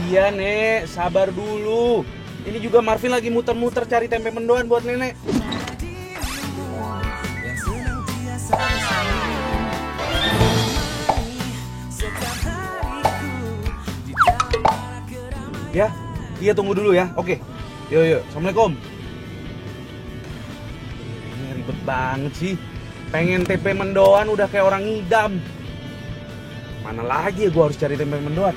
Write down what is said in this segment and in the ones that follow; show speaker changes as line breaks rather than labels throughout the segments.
Iya, Nek. Sabar dulu. Ini juga Marvin lagi muter-muter cari tempe mendoan buat Nenek. Ya, iya tunggu dulu ya. Oke. Yuk. Assalamualaikum. Ini ribet banget sih. Pengen tempe mendoan udah kayak orang ngidam. Mana lagi ya gue harus cari tempe mendoan?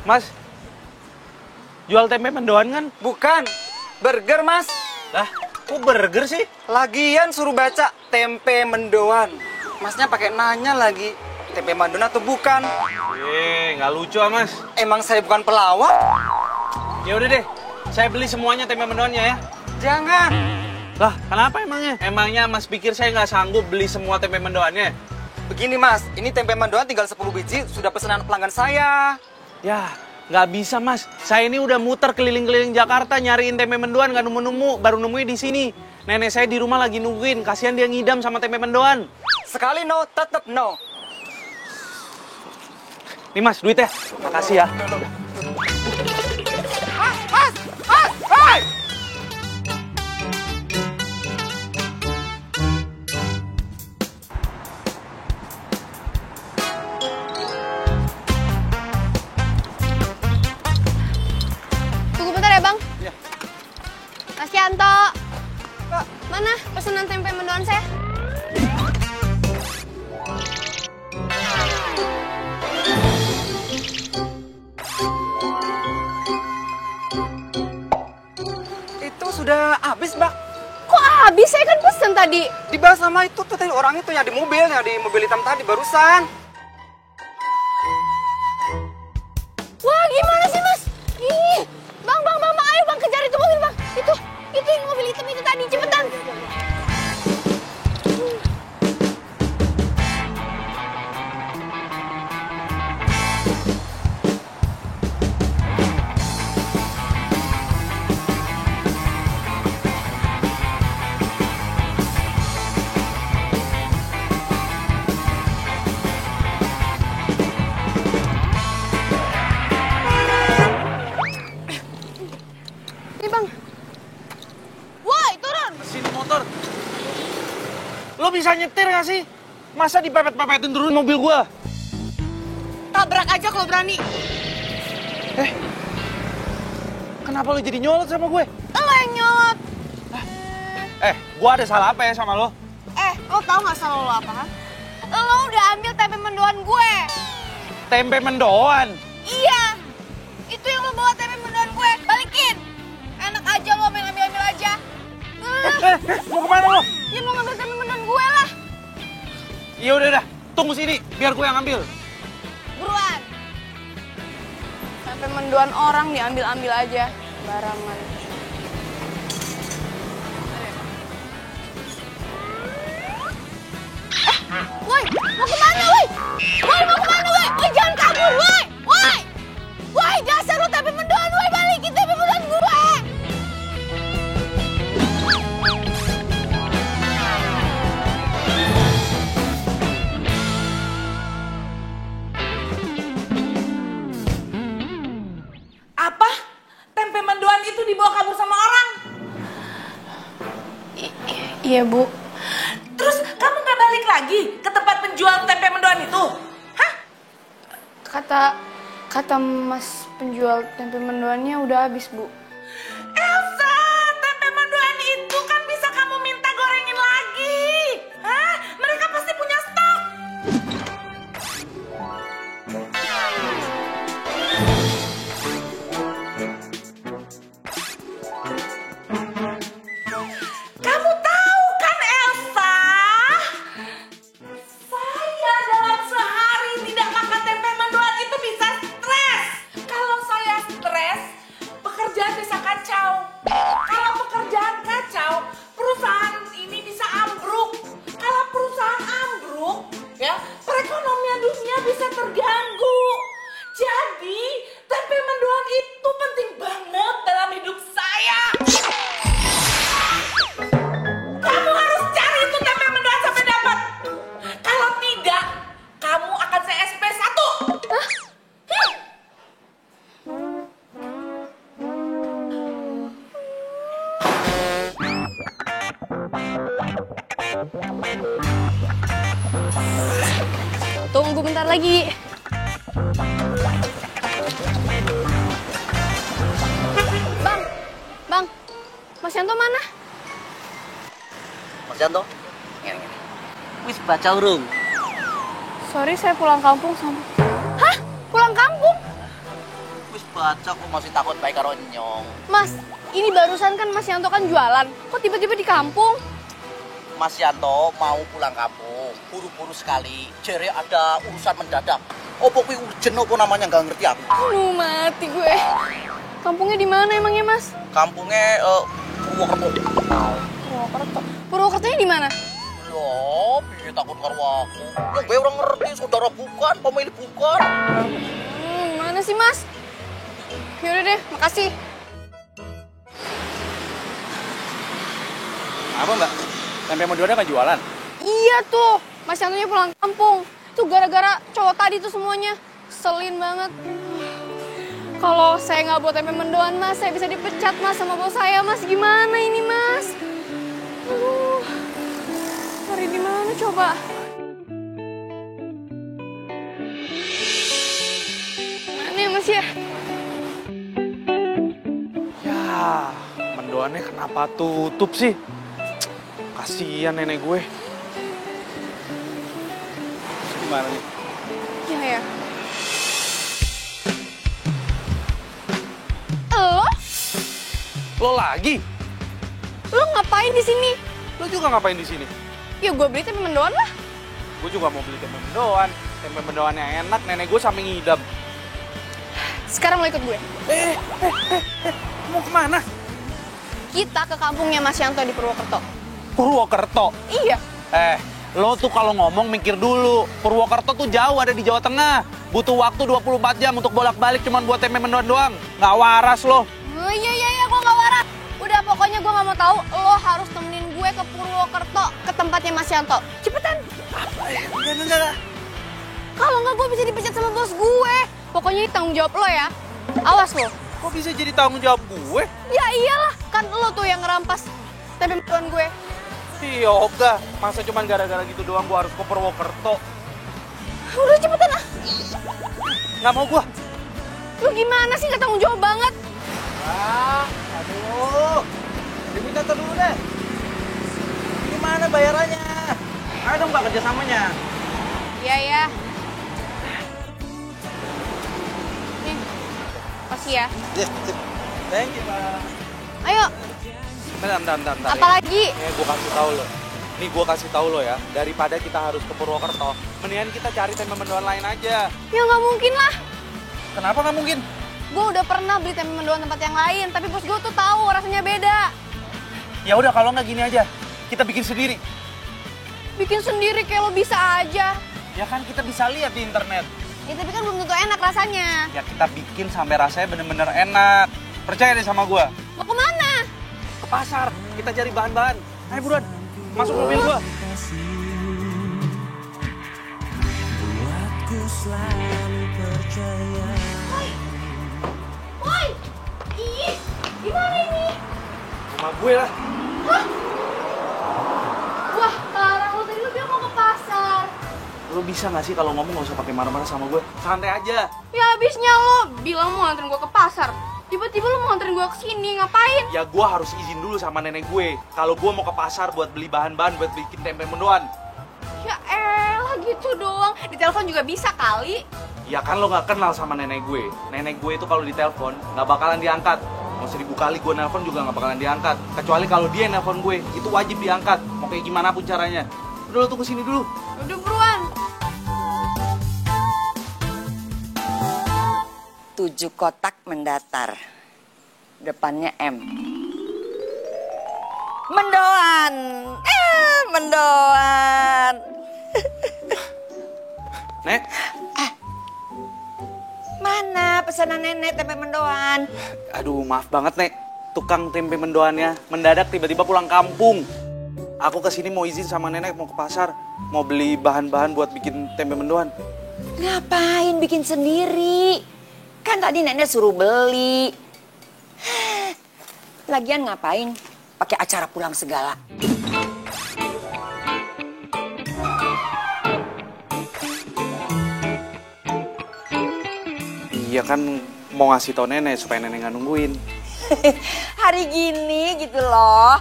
Mas, jual tempe mendoan kan?
Bukan, burger mas.
Lah, kok burger sih?
Lagian suruh baca tempe mendoan. Masnya pakai nanya lagi, tempe mendoan atau bukan?
Nggak lucu ah, Mas.
Emang saya bukan pelawak?
Ya udah deh, saya beli semuanya tempe mendoannya ya.
Jangan.
Lah, kenapa emangnya? Emangnya Mas pikir saya nggak sanggup beli semua tempe mendoannya?
Begini mas, ini tempe mendoan tinggal 10 biji, sudah pesanan pelanggan saya.
Ya, nggak bisa Mas. Saya ini udah muter keliling-keliling Jakarta nyariin tempe mendoan nggak nemu-nemu, baru nemuin di sini. Nenek saya di rumah lagi nungguin, kasihan dia ngidam sama tempe mendoan.
Sekali no, tetap no.
Nih Mas, duit ya. Makasih ya.
Mas, hai!
Tunggu bentar ya, Bang.
Iya.
Mas Yanto.
Pak.
Mana pesanan tempe mendoan saya?
Itu sudah habis, Mbak.
Kok habis? Saya kan pesen tadi.
Dibahas sama itu tuh tadi orang itu yang di mobil hitam tadi barusan.
Wah, gimana sih, Mas? Ih, Bang, ayo Bang kejar itu mobil, Bang. Itu yang mobil hitam itu tadi, cepetan. Nih, Bang. Woi, turun.
Sini motor. Lo bisa nyetir gak sih? Masa dipepet-pepetin turun mobil gua?
Tabrak aja kalau berani.
Kenapa lo jadi nyolot sama gue?
Lo yang nyolot.
Gua ada salah apa ya sama lo?
Lo tau gak salah lo apa, kan? Lo udah ambil tempe mendoan gue.
Tempe mendoan?
Iya. Itu yang lo bawa tempe mendoan gue. Balikin. Enak aja lo main ambil-ambil aja.
Mau kemana lo?
Ya mau ngambil tempe mendoan gue lah.
Ya udah, tunggu sini, biar gue yang ambil.
Buruan. Tempe mendoan orang diambil-ambil aja. Barangan. Woi, mau kemana, woi? Woi, mau kemana, woi? Woi, jangan kabur, woi! Woi! Woi, dasar lo tempe mendoan, woi, balikin tempe mendoan gue!
Apa? Tempe mendoan itu dibawa kabur sama orang?
Iya, Bu.
Terus kamu nggak balik lagi ke tempat penjual tempe mendoan itu? Hah?
Kata Mas penjual tempe mendoannya udah habis, Bu.
Elsa, tempe mendoan itu kan bisa kamu minta gorengin lagi. Hah? Mereka pasti punya stok. Kamu tahu kan Elsa? Saya dalam sehari tidak makan tempe mendoan itu bisa stres. Kalau saya stres, pekerjaan
lagi. Bang, Mas Yanto mana?
Mas Yanto? Ngene. Wis baca urung?
Sorry, saya pulang kampung sama... Hah? Pulang kampung?
Wis baca kok masih takut baik karo nyong.
Mas, ini barusan kan Mas Yanto kan jualan. Kok tiba-tiba di kampung?
Mas Yanto mau pulang kampung, buru-buru sekali. Jere ada urusan mendadak. Opo kuwi urgent opo namanya nggak ngerti aku.
Aduh, mati gue. Kampungnya di mana emangnya, Mas?
Kampungnya Purwokerto.
Purwokerto. Purwokertonya di mana?
Ya, piye takut karo aku. Yang gue orang ngerti, saudara bukan, pemilik bukan.
Mana sih, Mas? Yaudah deh, makasih.
Apa mbak? Tempe mendoannya nggak jualan?
Iya tuh, Mas Yantonya pulang kampung. Itu gara-gara cowok tadi tuh semuanya. Selin banget. Kalau saya nggak buat tempe mendoan, Mas, saya bisa dipecat, Mas, sama bos saya, Mas. Gimana ini, Mas? Aduh, cari di mana coba? Mana ya, Mas ya?
Ya, mendoannya kenapa tutup sih? Kasihan nenek gue. Gimana nih?
Iya ya.
Lo lagi?
Lo ngapain di sini?
Lo juga ngapain di sini?
Ya gue beli tempe mendoan lah.
Gue juga mau beli tempe mendoan. Tempe mendoannya enak, nenek gue sampe ngidam.
Sekarang lo ikut gue.
Mau kemana?
Kita ke kampungnya Mas Yanto di Purwokerto.
Purwokerto?
Iya.
Lo tuh kalau ngomong mikir dulu. Purwokerto tuh jauh, ada di Jawa Tengah. Butuh waktu 24 jam untuk bolak-balik cuman buat tempe mendoan doang. Nggak waras lo.
Oh, iya, gue nggak waras. Udah, pokoknya gue nggak mau tahu. Lo harus temenin gue ke Purwokerto, ke tempatnya Mas Yanto. Cepetan.
Enggak.
Kalau nggak, gue bisa dipecat sama bos gue. Pokoknya ini tanggung jawab lo ya. Awas lo.
Kok bisa jadi tanggung jawab gue?
Ya iyalah, kan lo tuh yang ngerampas tempe mendoan gue.
Yoga, masa cuman gara-gara gitu doang gue harus ke Purwokerto?
Udah cepetan ah.
Nggak mau gue.
Lu gimana sih, nggak tanggung jawab banget?
Aduh. Diminta dulu deh. Gimana bayarannya? Ayo dong Mbak kerjasamanya.
Iya ya. Nih, kasih ya.
Yes, thank you Mbak.
Ayo,
Bentar.
apalagi?
Gue kasih tahu lo. Nih gue kasih tahu lo ya. Daripada kita harus ke Purwokerto, mendingan kita cari tempe mendoan lain aja.
Ya nggak mungkin lah.
Kenapa nggak mungkin?
Gue udah pernah beli tempe mendoan tempat yang lain, tapi bos gue tuh tahu rasanya beda.
Ya udah kalau nggak gini aja, kita bikin sendiri.
Bikin sendiri kayak lo bisa aja.
Ya kan kita bisa lihat di internet.
Ya tapi kan belum tentu enak rasanya.
Ya kita bikin sampai rasanya bener-bener enak. Percaya deh sama gue.
Mau kemana?
Ke pasar, kita cari bahan-bahan. Ayo buruan, masuk mobil gue.
Woi, ih, gimana ini?
Sama gue lah.
Hah? Wah, parah lo tadi lo bilang mau ke pasar.
Lo bisa gak sih kalau ngomong gak usah pakai marah-marah sama gue? Santai aja.
Ya habisnya lo bilang mau nganterin gue ke pasar. Tiba-tiba lo mau nganterin gue ke sini, ngapain?
Ya gue harus izin dulu sama nenek gue. Kalau gue mau ke pasar buat beli bahan-bahan buat bikin tempe mendoan.
Ya elah gitu doang. Di telepon juga bisa kali.
Ya kan lo gak kenal sama nenek gue. Nenek gue itu kalau ditelepon gak bakalan diangkat. Mau 1000 kali gue nelpon juga gak bakalan diangkat. Kecuali kalau dia yang nelpon gue, itu wajib diangkat. Mau kayak gimana pun caranya. Udah lo tunggu sini dulu.
Udah buruan.
7 kotak mendatar. Depannya M. Mendoan. Mendoan.
Nek,
Mana pesanan nenek tempe mendoan?
aduh maaf banget Nek. Tukang tempe mendoannya mendadak tiba-tiba pulang kampung. Aku kesini mau izin sama nenek mau ke pasar. Mau beli bahan-bahan buat bikin tempe mendoan.
Ngapain bikin sendiri? Kan tadi nenek suruh beli. Lagian ngapain pakai acara pulang segala?
Iya kan mau ngasih tau nenek supaya nenek nggak nungguin.
Hari gini gitu loh.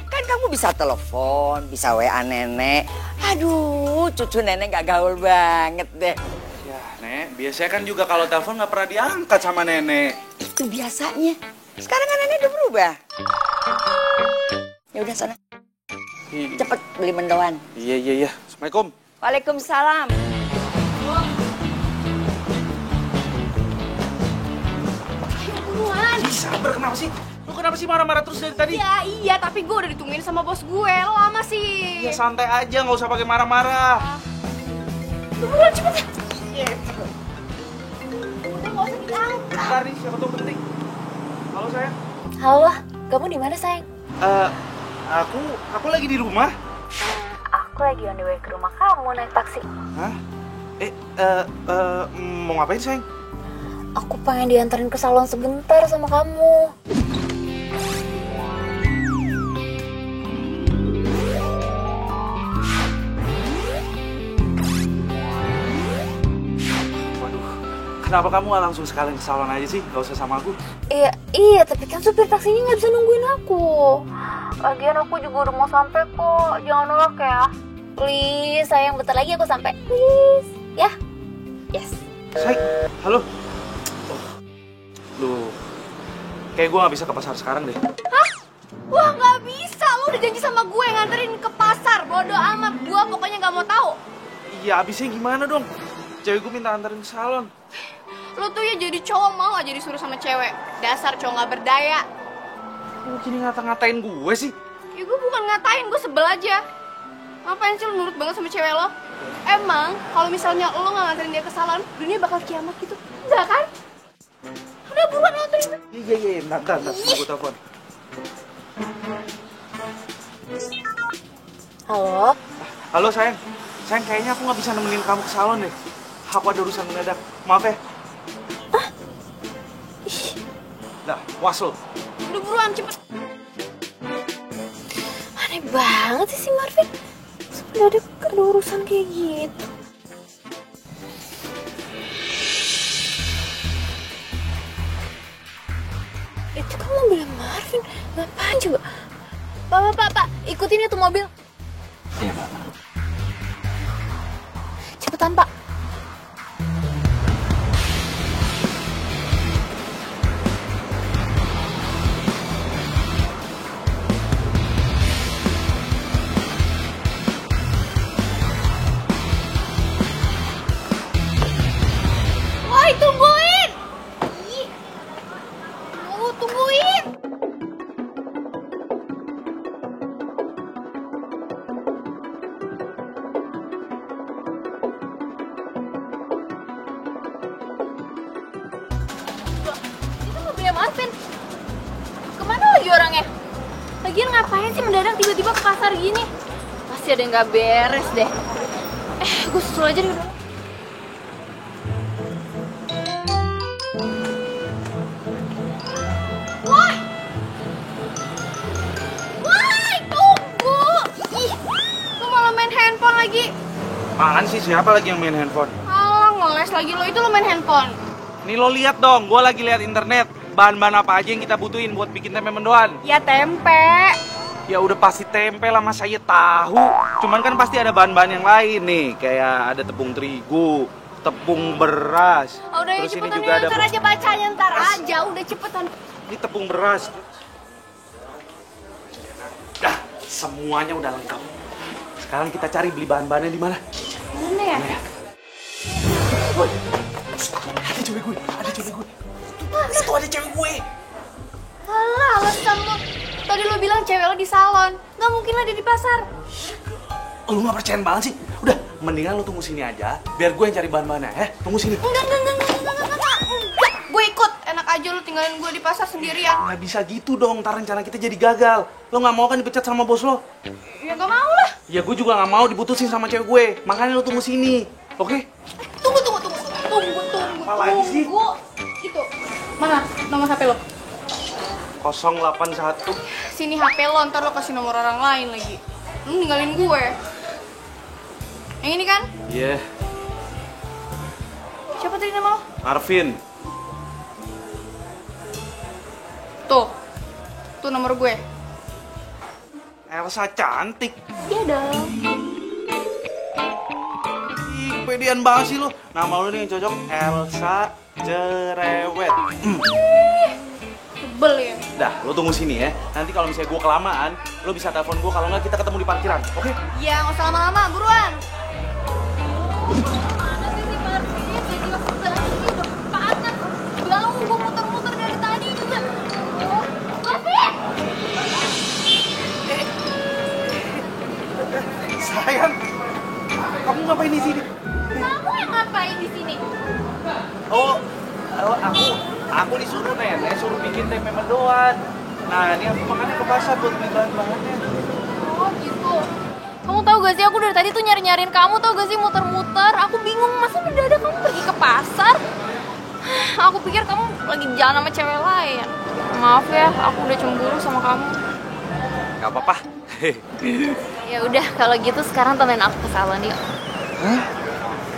Kan kamu bisa telepon, bisa WA nenek. Aduh, cucu nenek gak gaul banget deh.
Ya nek, biasanya kan juga kalau telepon nggak pernah diangkat sama nenek.
Itu biasanya. Sekarang kan nenek udah berubah. Ya udah sana. Cepet beli mendoan.
Iya. Assalamualaikum.
Waalaikumsalam.
Buruan.
Ih, sabar kenapa sih? Lu kenapa sih marah-marah terus dari tadi?
Ya iya, tapi gue udah ditungguin sama bos gue. Lo lama sih.
Ya santai aja, nggak usah pakai marah-marah.
Buruan cepet. Udah gak usah diangkat.
Bentar nih, siapa tuh penting. Halo sayang.
Halo, kamu di mana sayang?
Aku lagi di rumah.
Aku lagi on the way ke rumah kamu naik taksi.
Hah? Mau ngapain sayang?
Aku pengen dianterin ke salon sebentar sama kamu.
Waduh, kenapa kamu nggak langsung sekalian ke salon aja sih? Gak usah sama aku.
Iya, tapi kan supir taksinya nggak bisa nungguin aku. Lagian aku juga udah mau sampai kok. Jangan nolak ya. Please, sayang, bentar lagi aku sampai. Please, ya. Yes.
Say, halo. Duh, kayak gue gak bisa ke pasar sekarang deh.
Hah? Wah gak bisa, lo udah janji sama gue nganterin ke pasar. Bodoh amat, gue pokoknya gak mau tahu.
Iya, abisnya gimana dong? Cewek gue minta anterin ke salon.
Lo tuh ya jadi cowok mau aja disuruh sama cewek. Dasar cowok gak berdaya.
Lu gini ngata-ngatain gue sih?
Ya gue bukan ngatain, gue sebel aja. Ngapain sih lo nurut banget sama cewek lo? Emang kalau misalnya lo gak nganterin dia ke salon, dunia bakal kiamat gitu? Enggak kan? Udah buruan nganterin.
Iya, bentar, gue telepon.
Halo?
Halo sayang, kayaknya aku gak bisa nemenin kamu ke salon deh. Aku ada urusan mendadak, maaf ya. Dah, was lo.
Udah buruan, cepet.
Aneh banget sih si Marvin. Sebenarnya ada urusan kayak gitu. Itu kan mobilnya Marvin. Ngapain coba? Pak, ikutin itu mobil.
Iya, Pak.
Cepetan, Pak.
Woi, tungguin! Ih. Tungguin! Itu mobilnya Marvin. Kemana lagi orangnya? Lagian ngapain sih mendadak tiba-tiba ke pasar gini? Pasti ada yang nggak beres deh. Gue susul aja deh. Woi! Woi, tunggu! Ih, lu malah main handphone lagi.
Apaan sih, siapa lagi yang main handphone?
Alah, ngeles lagi lo, itu lo main handphone.
Nih lo lihat dong, gue lagi lihat internet. Bahan-bahan apa aja yang kita butuhin buat bikin tempe mendoan?
Ya tempe.
Ya udah pasti tempe lah, mas saya tahu. Cuman kan pasti ada bahan-bahan yang lain nih, kayak ada tepung terigu, tepung beras.
Oh, udah ya
Terus ini
cepetan
juga
ya,
ada
ntar aja bacanya, ntar aja. Udah cepetan.
ini tepung beras. Dah, semuanya udah lengkap. Sekarang kita cari beli bahan-bahannya di mana?
Mana ya?
Woi, ada cewek gue. Itu ada cewek gue.
Alah, alasan lo. Tadi lo bilang cewek lo di salon. Gak mungkin lah dia di pasar.
Lu gak percaya banget sih? Udah, mendingan lu tunggu sini aja. Biar gue yang cari bahan-bahannya, Tunggu sini.
Enggak. Gue ikut. Enak aja lo tinggalin gue di pasar sendirian.
Nggak bisa gitu dong, ntar rencana kita jadi gagal. Lo nggak mau kan dipecat sama bos lo?
Ya gak mau lah.
Ya gue juga nggak mau diputusin sama cewek gue. Makanya lo tunggu sini, oke?
Tunggu.
Apa lagi sih?
Itu. Mana nomor HP lo?
081.
Sini HP lo, ntar lo kasih nomor orang lain lagi. Lu ninggalin gue. Yang ini kan?
Iya,
Siapa tadi nama lo?
Arvin.
Tuh nomor gue.
Elsa cantik.
Iya dong.
Ih, kepedean banget sih lu. Nama lu nih yang cocok Elsa Cerewet.
Sebel ya.
Dah, lu tunggu sini ya. Nanti kalau misalnya gue kelamaan, lu bisa telepon gue. Kalau nggak kita ketemu di parkiran, oke?
Iya, nggak usah lama-lama, buruan.
Mana sih si parkirnya? Jadi langsung tadi udah panas. Jauh, gue muter-muter dari tadi juga. Oh, Gavin!
Sayang, kamu ngapain di sini?
Kamu yang ngapain di sini?
Oh, aku disuruh nenek suruh bikin tempe mendoan. Nah, ini aku makannya ke pasar buat beli bahan-bahannya.
Oh gitu. Kamu tahu gak sih aku dari tadi tuh nyari-nyariin kamu, tahu gak sih muter-muter. Aku bingung masa mendadak kamu pergi ke pasar. Aku pikir kamu lagi jalan sama cewek lain. Maaf ya, aku udah cemburu sama kamu.
Gak apa-apa.
Ya udah, kalau gitu sekarang temenin aku ke salon yuk.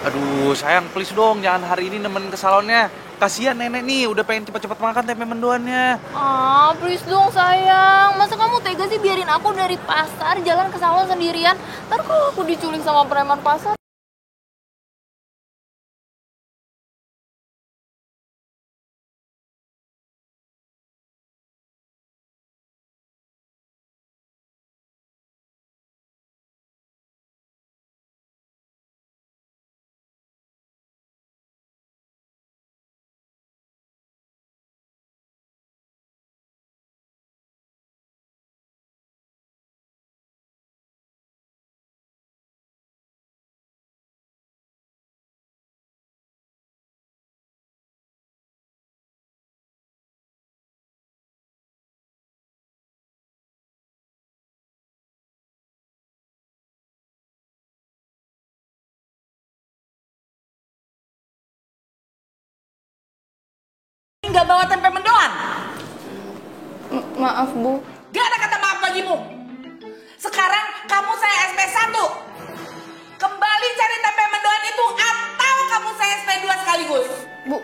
Aduh, sayang, please dong, jangan hari ini nemenin ke salonnya. Kasihan nenek nih, udah pengen cepet-cepet makan tempe mendoannya.
Ah, please dong sayang. Masa kamu tega sih biarin aku dari pasar jalan ke salon sendirian? Ntar kalau aku diculik sama preman pasar.
Nggak bawa tempe mendoan?
Maaf, Bu.
Gak ada kata maaf bagimu. Sekarang kamu saya SP1. Kembali cari tempe mendoan itu atau kamu saya SP2 sekaligus.
Bu,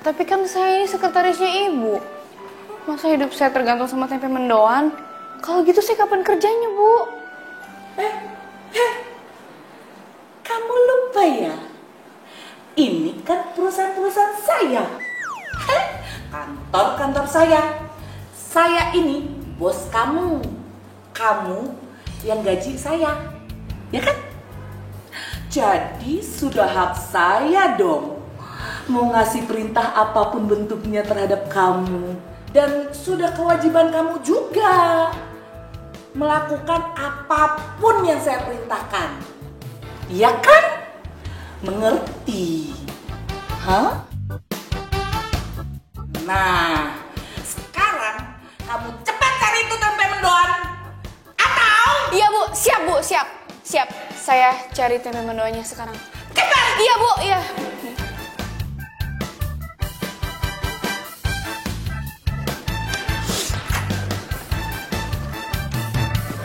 tapi kan saya ini sekretarisnya Ibu. Masa hidup saya tergantung sama tempe mendoan? Kalau gitu saya kapan kerjanya, Bu?
Kamu lupa ya? Ini kan perusahaan-perusahaan saya. Kantor-kantor saya. Saya ini bos kamu. Kamu yang gaji saya. Ya kan? Jadi sudah hak saya dong mau ngasih perintah apapun bentuknya terhadap kamu. Dan sudah kewajiban kamu juga melakukan apapun yang saya perintahkan. Iya kan? Mengerti? Hah? Nah, sekarang kamu cepat cari itu tempe mendoan. Atau
Iya, Bu. Siap, Bu. Siap. Siap. Saya cari tempe mendoannya sekarang.
cepat.
Iya, Bu. Iya.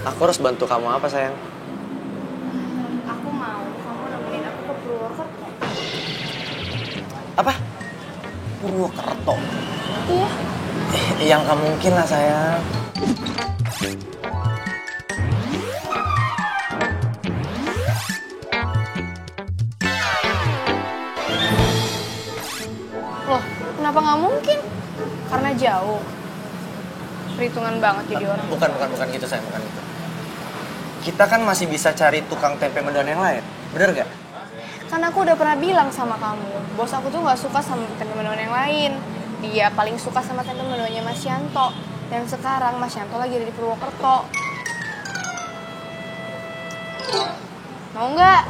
Aku harus bantu kamu apa, sayang?
Aku mau kamu nemenin aku ke Purwokerto.
Apa? Purwokerto?
Iya.
Yang gak mungkin lah, sayang.
Loh, kenapa nggak mungkin? Karena jauh. Perhitungan banget jadi orang.
Bukan gitu, sayang, bukan gitu. Kita kan masih bisa cari tukang tempe mendoan yang lain, bener gak?
Kan aku udah pernah bilang sama kamu, bos aku tuh nggak suka sama tempe mendoan yang lain. Dia paling suka sama tempe mendoannya Mas Yanto. Dan sekarang Mas Yanto lagi ada di Purwokerto. Mau nggak?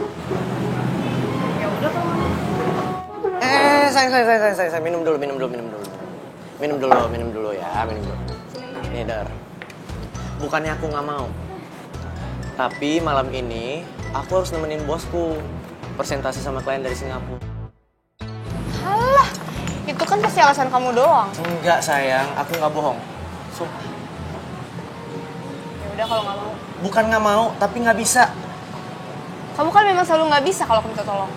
Ya udah kalau mau.
Sayang, minum dulu ya. Nih, Dar. Bukannya aku nggak mau, tapi malam ini aku harus nemenin bosku presentasi sama klien dari Singapura.
Halah, itu kan pasti alasan kamu doang.
Enggak, sayang, aku nggak bohong. Sumpah.
Ya udah kalau nggak mau.
Bukan nggak mau, tapi nggak bisa.
Kamu kan memang selalu nggak bisa kalau aku minta tolong.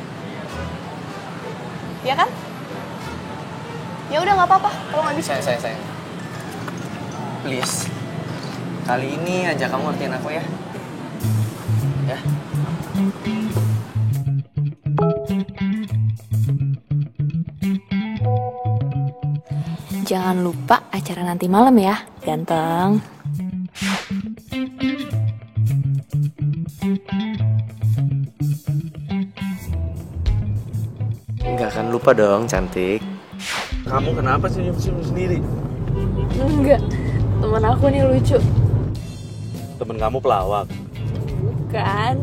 Ya kan? Ya udah nggak apa-apa kalau nggak bisa.
Sayang. Please, kali ini aja kamu ngertiin aku ya. Ya.
Jangan lupa acara nanti malam ya, ganteng.
Nggak akan lupa dong, cantik.
Kamu kenapa senyum-senyum sendiri?
Enggak, temen aku nih lucu.
Temen kamu pelawak.
Bukan.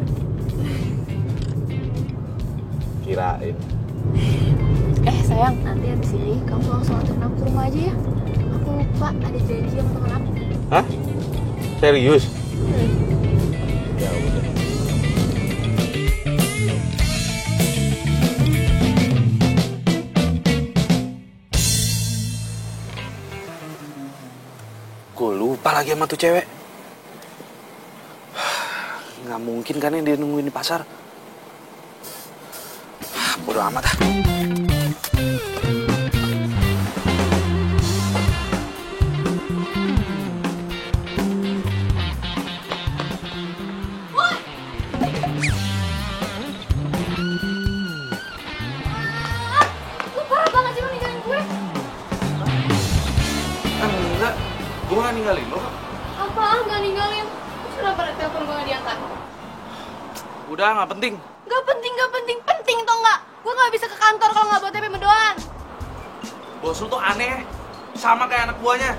Kirain.
Sayang, nanti habis ini kamu langsung anterin aku ke rumah aja ya. Aku lupa ada janji sama temen aku.
Hah? Serius? Ya udah. Gue lupa lagi sama tuh cewek. Nggak mungkin kan yang dia nungguin di pasar. Bodoh amat ah.
Lu parah banget sih lu ninggalin gue.
Enggak, gue nggak ninggalin lo.
Apaan gak ninggalin? Terus kenapa telepon gue gak diangkat?
Udah, nggak penting.
Gak penting, penting tau nggak? Gue gak bisa ke kantor kalau nggak bawa TP mendoan.
Bos lu tuh aneh, sama kayak anak buahnya.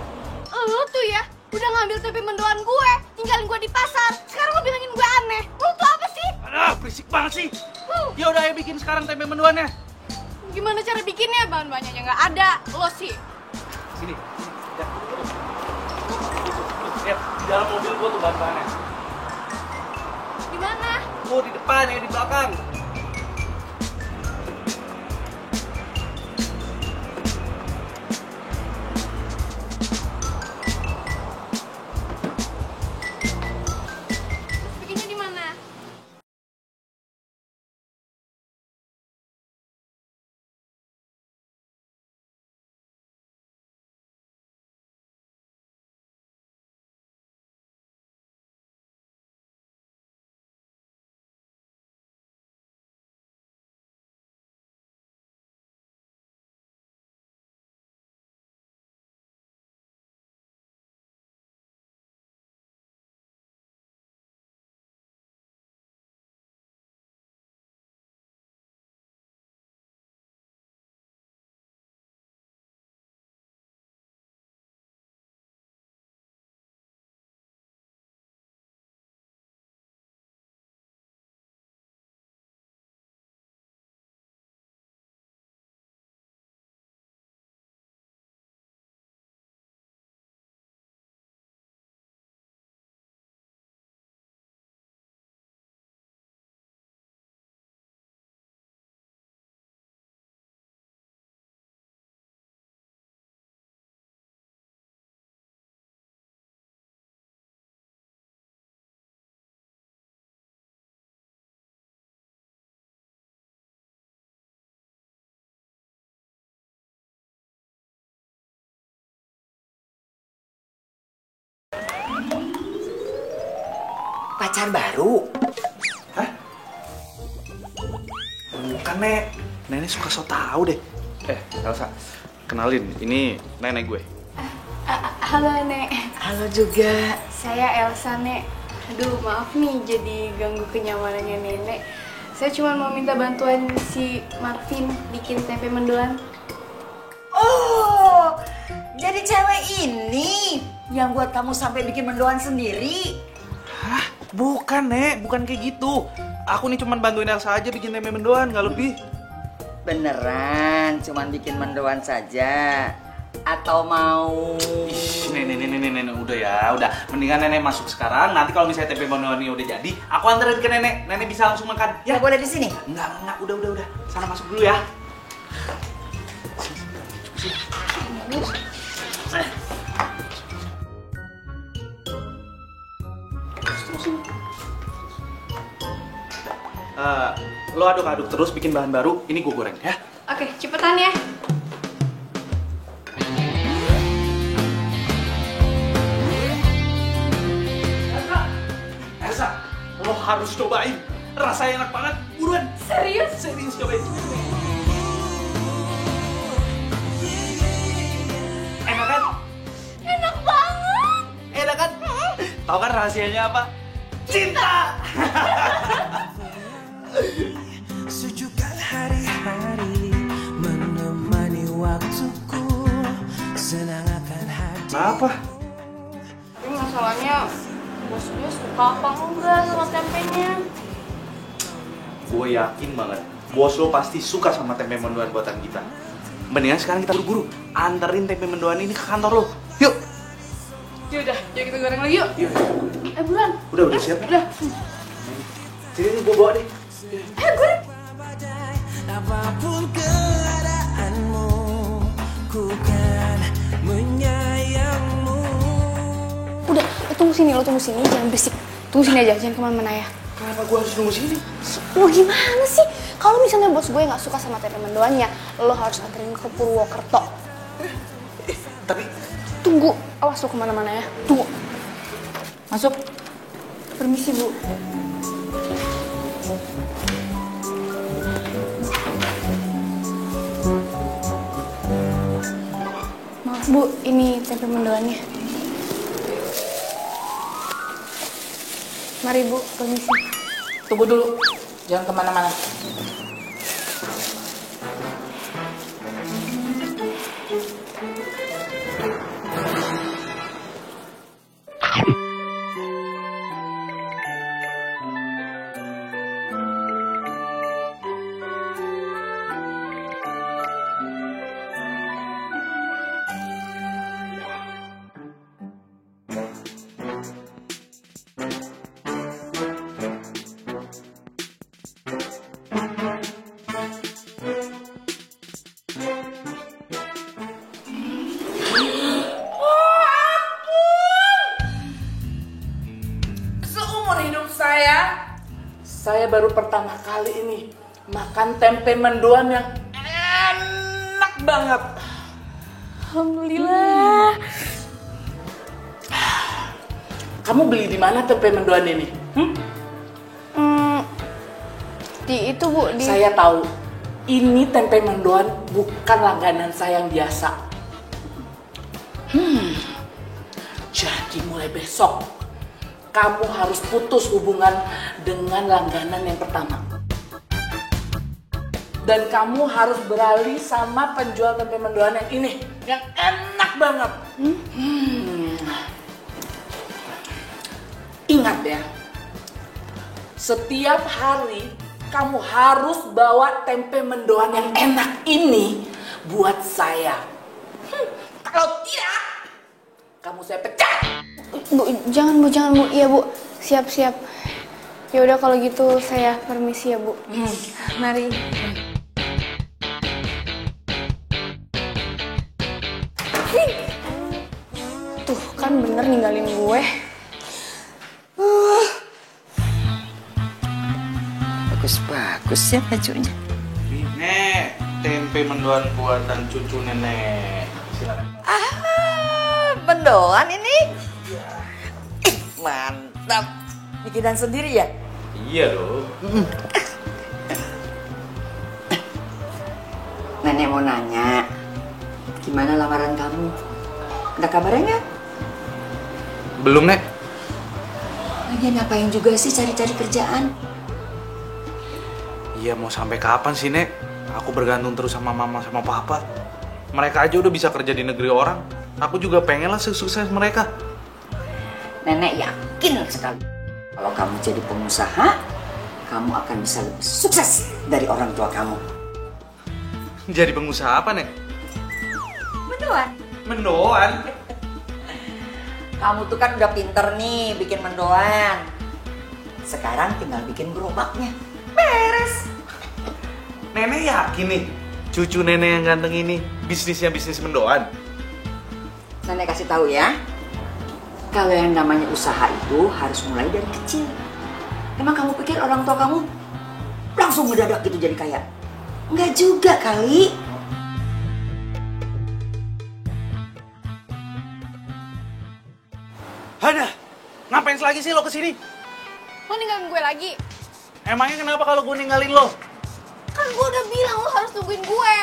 Lu tuh ya, udah ngambil TP mendoan gue, tinggalin gue di pasar. Sekarang lu bilangin gue aneh. Lu tuh apa sih?
Aduh, berisik banget sih. Ya udah, ayo bikin sekarang tempe mendoannya.
Gimana cara bikinnya? Bahan-bahannya aja nggak ada. Lo sih.
Sini. Ya. Lihat, di dalam mobil gua tuh bahan-bahannya.
Di mana?
Tuh di depan ya, di belakang.
Terus bikinnya di mana?
Pacar baru?
Hah? Bukan, Nek. Nenek suka so tau deh. Elsa, kenalin, ini nenek gue.
Halo, Nek.
Halo juga.
Saya Elsa, Nek. Aduh, maaf nih jadi ganggu kenyamanannya Nenek. Saya cuma mau minta bantuan si Marvin bikin tempe mendoan.
Oh, jadi cewek ini yang buat kamu sampai bikin mendoan sendiri?
Hah? Bukan, Nek. Bukan kayak gitu. Aku nih cuma bantuin Elsa aja bikin tempe mendoan, nggak lebih.
Beneran, cuman bikin mendoan saja? Atau mau...
Nenek, udah ya, udah. Mendingan nenek masuk sekarang. Nanti kalau misalnya tempe mendoannya udah jadi, aku anterin ke nenek. Nenek bisa langsung makan.
Ya boleh di sini?
Enggak, udah. Sana masuk dulu ya. Lo aduk-aduk terus, bikin bahan baru. Ini gue goreng ya.
Oke, cepetan ya.
harus cobain. Rasanya enak banget. Buruan.
Serius?
Serius cobain. Enak kan?
Enak banget.
Enak kan? Tahu kan rahasianya apa? Cinta.
Sejukkan hari-hari menemani waktuku, senang akan hadir.
Kenapa?
Tapi masalahnya bos gue suka apa enggak sama tempenya?
Gue yakin banget, bos lo pasti suka sama tempe mendoan buatan kita. Mendingan sekarang kita buru-buru anterin tempe mendoan ini ke kantor lo. Yuk.
Yaudah, yuk kita goreng lagi yuk.
Yuk.
Buruan.
Udah siap?
Udah.
Sini nih, gue bawa deh.
Goreng.
Apapun keadaanmu, ku kan menyayangmu.
Udah, lo tunggu sini, jangan berisik. Tunggu sini aja, jangan kemana-mana ya.
Kenapa gue harus nunggu sini?
Lo gimana sih? Kalau misalnya bos gue nggak suka sama tempe mendoannya, lo harus anterin ke Purwokerto.
Tapi
Tunggu, awas lo kemana-mana ya. Tunggu.
Masuk.
Permisi, Bu. Maaf, Bu, ini tempe mendoannya. Mari, Bu, permisi.
Tunggu dulu. Jangan kemana-mana. Saya baru pertama kali ini makan tempe mendoan yang enak banget.
Alhamdulillah.
Kamu beli di mana tempe mendoan ini?
Di itu, Bu, di...
Saya tahu, ini tempe mendoan bukan langganan saya yang biasa. Jadi mulai besok, kamu harus putus hubungan dengan langganan yang pertama. Dan kamu harus beralih sama penjual tempe mendoan yang ini, yang enak banget. Ingat ya, setiap hari kamu harus bawa tempe mendoan yang enak ini buat saya. Kalau tidak, kamu saya pecat.
Bu, jangan Bu. Iya, Bu. Siap. Ya udah kalau gitu saya permisi ya, Bu. Mari. Tuh, kan bener ninggalin gue.
Bagus ya bajunya.
Nek, tempe mendoan buatan cucu nenek. Silakan.
Mendoan ini? Ih, mantap. Bikinan sendiri ya?
Iya dong.
Nenek mau nanya, gimana lamaran kamu? Ada kabarnya nggak?
Belum, Nek.
Lagian ngapain juga sih cari-cari kerjaan?
Iya, mau sampai kapan sih, Nek? Aku bergantung terus sama mama sama papa. Mereka aja udah bisa kerja di negeri orang. Aku juga pengen lah sukses mereka.
Nenek yakin sekali. Kalau kamu jadi pengusaha, kamu akan bisa lebih sukses dari orang tua kamu.
Jadi pengusaha apa, Nek?
Mendoan.
Mendoan?
Kamu tuh kan udah pinter nih bikin mendoan. Sekarang tinggal bikin gerobaknya. Beres.
Nenek yakin nih, cucu nenek yang ganteng ini bisnisnya bisnis mendoan?
Nenek kasih tahu ya. Kalau yang namanya usaha itu harus mulai dari kecil. Emang kamu pikir orang tua kamu langsung mendadak gitu jadi kaya? Enggak juga kali.
Hana, ngapain lagi sih lo kesini?
Lo ninggalin gue lagi?
Emangnya kenapa kalau gue ninggalin lo?
Kan gue udah bilang lo harus nungguin gue.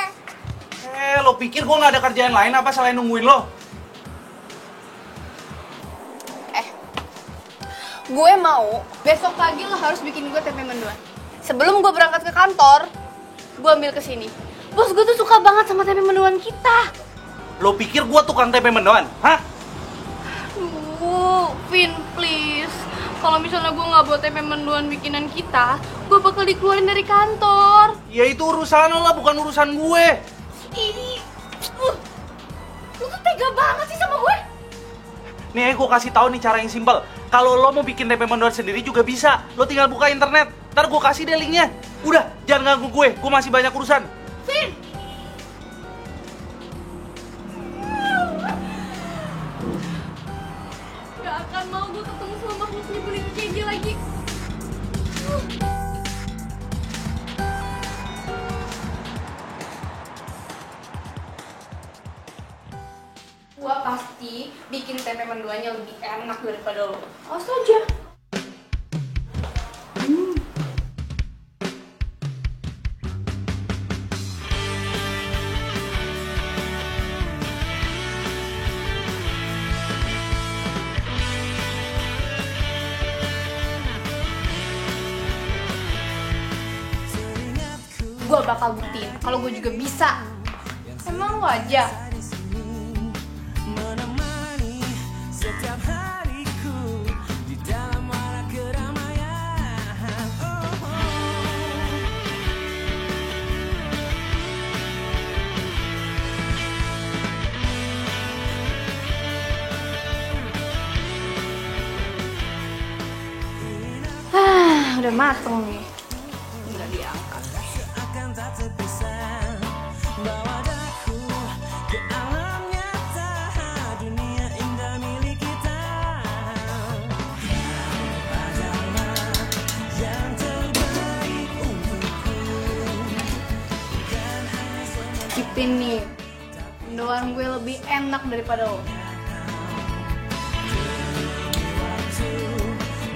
Lo pikir gue nggak ada kerjaan lain apa selain nungguin lo?
Gue mau besok pagi lo harus bikin gue tempe mendoan. Sebelum gue berangkat ke kantor, gue ambil ke sini. Bos gue tuh suka banget sama tempe mendoan kita.
Lo pikir gue tukang tempe mendoan? Hah?
Vin, please. Kalau misalnya gue nggak buat tempe mendoan bikinan kita, gue bakal dikeluarin dari kantor.
Ya itu urusan lo lah, bukan urusan gue.
Ini, lo tuh tega banget sih sama gue.
Nih, gue kasih tahu nih cara yang simpel. Kalau lo mau bikin tempe mendoan sendiri juga bisa. Lo tinggal buka internet. Ntar gue kasih deh linknya. Udah, jangan ganggu gue masih banyak urusan.
Vin! Gak akan mau gue ketemu sama makhluk nyebelin kayak dia lagi. Gua pasti bikin tempe mendoannya lebih enak daripada lo. Awas aja. Gue bakal buktiin kalau gue juga bisa. Emang lo aja.
menemani setiap hariku di dalam warak keramaian.
Udah mateng nih. Udah diangkat.
Akan tak terpisah bawa daku ke alam nyata dunia indah milik kita. Kau adalah yang terbaik untukku. Bukan hanya semua
Cipin nih. Mendoan gue lebih enak daripada lo.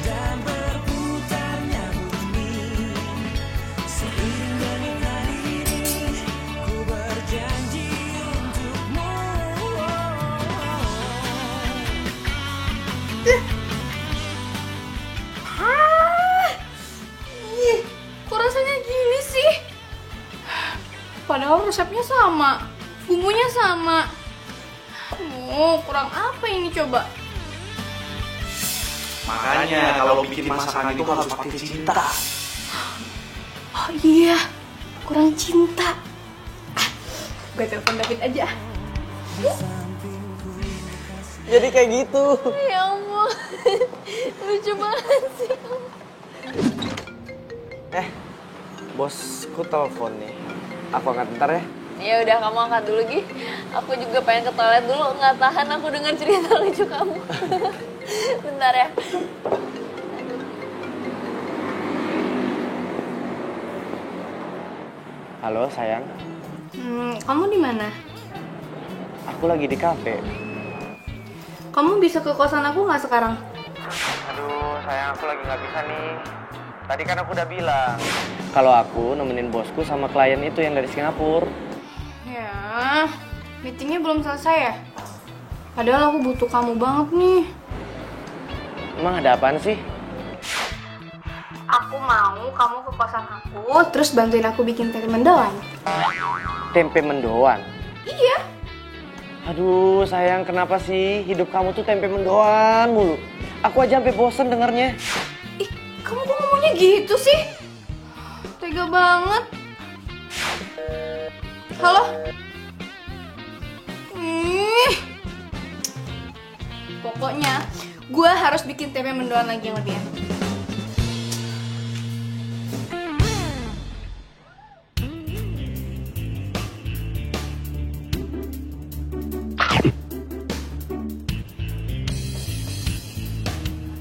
dan berputarnya bumi. Seiring dengan hari ini ku berjanji untukmu.
Kok rasanya gini sih? Padahal resepnya sama, bumbunya sama. Kurang apa ini coba?
Makanya kalau bikin masakan itu harus pakai cinta.
Oh iya, kurang cinta. Gue telepon David aja.
Jadi kayak gitu.
Ya ampun, lucu banget sih.
Bosku telepon nih. Aku angkat bentar ya.
Ya udah, kamu angkat dulu, Gi. Aku juga pengen ke toilet dulu, nggak tahan aku dengar cerita lucu kamu. Bentar ya.
Halo sayang,
Kamu di mana?
aku lagi di kafe.
Kamu bisa ke kosan aku nggak sekarang?
Aduh sayang, aku lagi nggak bisa nih. Tadi kan aku udah bilang kalau aku nemenin bosku sama klien itu yang dari Singapura.
Ya, meetingnya belum selesai ya? Padahal aku butuh kamu banget nih.
Emang ada apaan sih?
Aku mau kamu ke kosan aku, terus bantuin aku bikin tempe mendoan.
Tempe mendoan?
Iya.
Aduh sayang, kenapa sih hidup kamu tuh tempe mendoan mulu? Aku aja sampai bosen dengernya.
Ih, kamu kok ngomongnya gitu sih? Tega banget. Halo? Pokoknya, gue harus bikin tempe mendoan lagi yang lebih enak.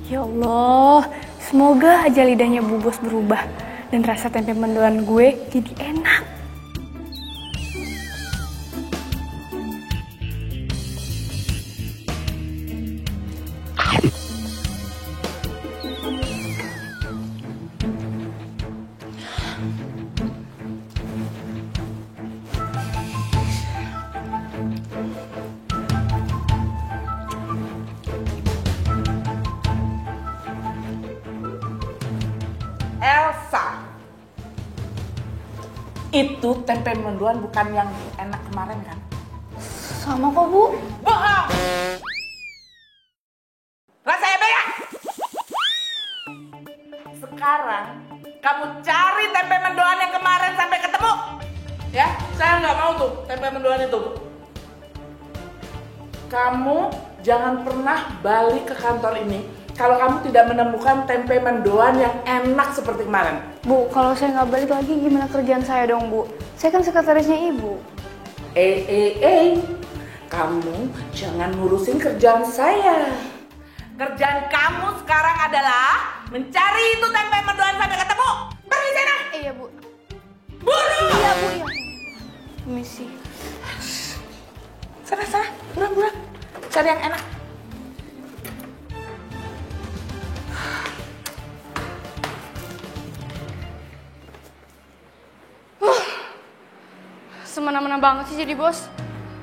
Ya Allah, semoga aja lidahnya Bu Bos berubah dan rasa tempe mendoan gue jadi enak.
Itu tempe mendoan bukan yang enak kemarin kan?
Sama kok, Bu.
Bohong! Nggak saya bayar! Sekarang kamu cari tempe mendoan yang kemarin sampai ketemu. Ya, saya nggak mau tuh tempe mendoan itu. Kamu jangan pernah balik ke kantor ini kalau kamu tidak menemukan tempe mendoan yang enak seperti kemarin.
Bu, kalau saya nggak balik lagi gimana kerjaan saya dong, Bu? Saya kan sekretarisnya Ibu.
Kamu jangan ngurusin kerjaan saya. Kerjaan kamu sekarang adalah mencari itu tempe mendoan sampai ketemu. Pergi sana.
Iya, Bu.
Buru.
Iya, Bu, iya. Permisi.
Sana, buruan. Cari yang enak.
Semena-mena banget sih jadi bos.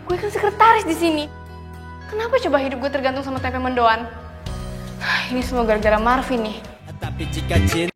Gue kan sekretaris di sini. Kenapa coba hidup gue tergantung sama tempe mendoan? Ini semua gara-gara Marvin nih.
Tapi jika cinta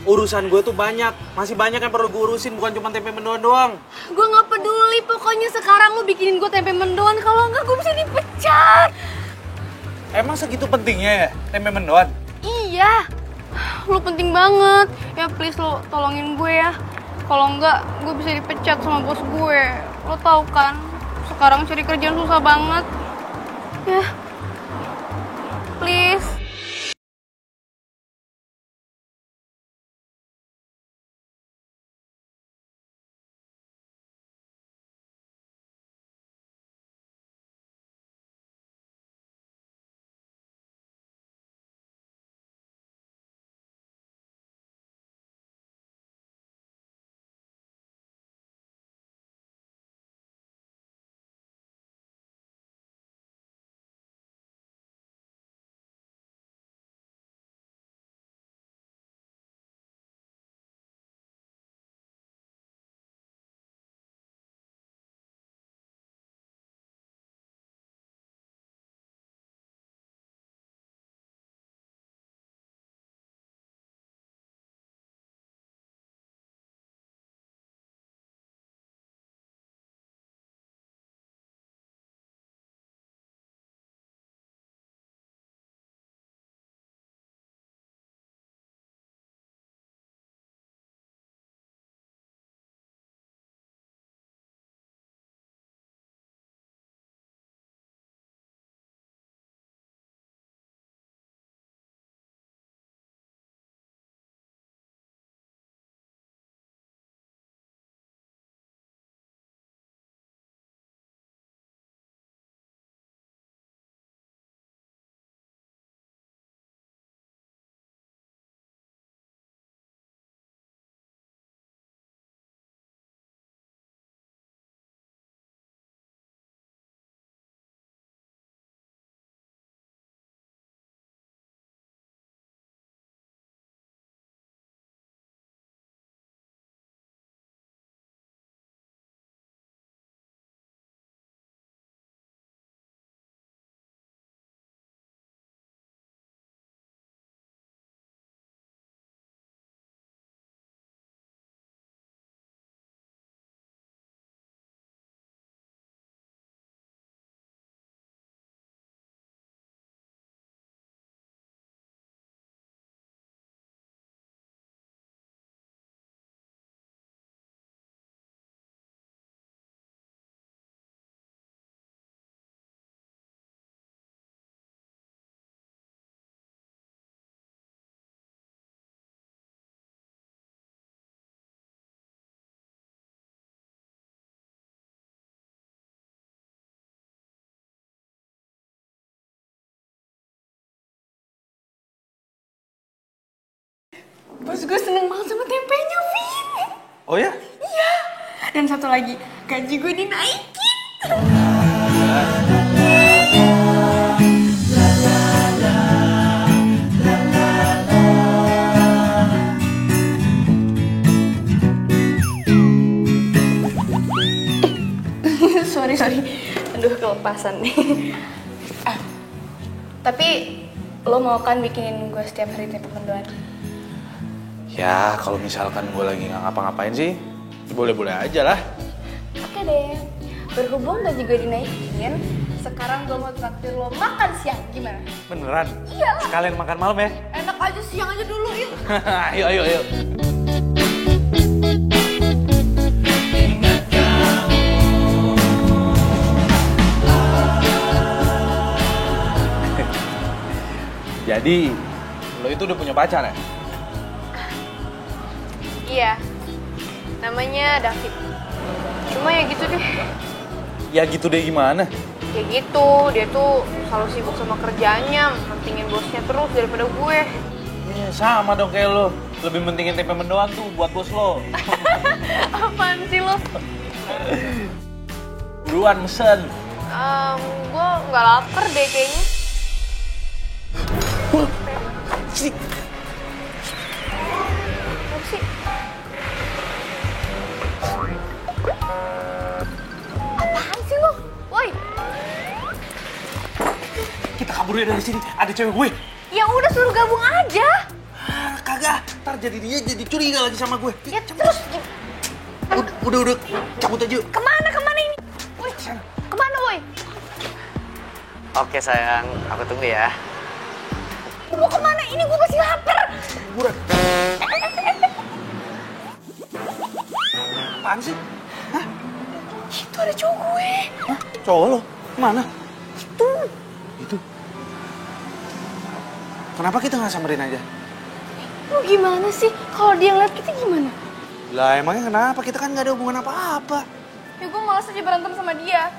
Urusan gue tuh banyak, masih banyak yang perlu gue urusin, bukan cuma tempe mendoan doang.
Gue nggak peduli, pokoknya sekarang lu bikinin gue tempe mendoan. Kalau nggak gue bisa dipecat.
Emang segitu pentingnya ya tempe mendoan?
Iya, lu penting banget. Ya please lo tolongin gue ya. Kalau nggak gue bisa dipecat sama bos gue. Lo tau kan, sekarang cari kerjaan susah banget. Ya, please. Bos gue seneng banget sama tempenya, Vin.
Oh ya?
Iya. Dan satu lagi, gaji gue dinaikin. Sorry. Aduh, kelepasan nih. Tapi lo mau kan bikinin gue setiap hari tempe mendoan?
Ya, kalau misalkan gue lagi nggak ngapa-ngapain sih, boleh-boleh aja lah.
Oke deh. Berhubung gaji gue dinaikin, sekarang gue mau traktir lo makan siang. Gimana?
Beneran?
Iya.
Sekalian makan malam ya?
Enak aja, siang aja dulu yuk.
Ayo. Jadi, lo itu udah punya pacar ya?
Iya. Namanya David. Cuma ya gitu deh.
Ya gitu deh gimana?
Ya gitu, dia tuh selalu sibuk sama kerjaannya, mentingin bosnya terus daripada gue.
Ya, sama dong kayak lo. Lebih mentingin tempe mendoan tuh buat bos lo.
Apaan sih lo?
Buruan mesen.
Gue nggak lapar deh kayaknya.
Sini.
Apa sih? Apaan sih lo? Woi,
Kita kabur dari sini. Ada cewek gue.
ya udah suruh gabung aja.
Kagak. Ntar jadi dia jadi curiga lagi sama gue.
Ya terus
Udah. Cabut aja.
kemana ini? Woi, kemana woi?
Oke sayang, aku tunggu ya.
Mau kemana? Ini gue masih lapar.
Buruan. Apaan sih? Hah?
Itu ada cowok gue.
Hah? Cowok lo? Mana? Itu. Kenapa kita nggak samperin aja?
Lu gimana sih? Kalau dia ngeliat kita gimana?
Lah emangnya kenapa? Kita kan nggak ada hubungan apa-apa.
Ya gue malas aja berantem sama dia.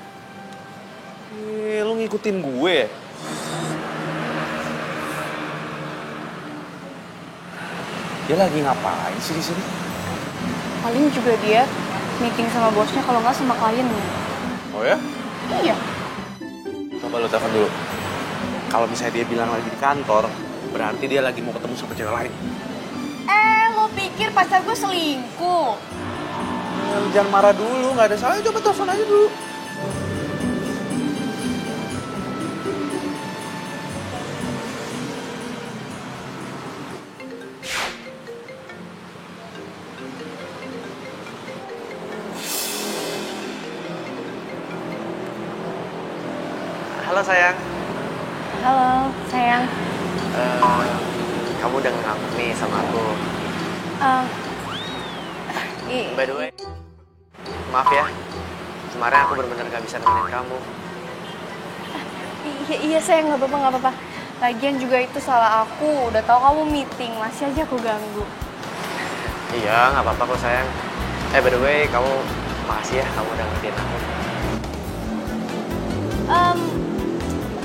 Lu ngikutin gue? Dia lagi ngapain sih di sini?
Paling juga dia meeting sama bosnya, kalau nggak sama kliennya.
Oh ya?
Iya.
Coba lo telepon dulu. Kalau misalnya dia bilang lagi di kantor, berarti dia lagi mau ketemu sama cewek lain.
Lo pikir pacar gue selingkuh?
Ya, lu jangan marah dulu, nggak ada salah. Coba telepon aja dulu.
Halo sayang.
Halo, sayang.
Kamu udah ngambek nih sama aku. By the way, maaf ya. Kemarin aku benar-benar gak bisa nemenin kamu.
Iya sayang, nggak apa-apa. Lagian juga itu salah aku. Udah tahu kamu meeting, masih aja aku ganggu.
Iya, nggak apa-apa kok sayang. By the way, kamu makasih ya kamu udah ngertiin aku.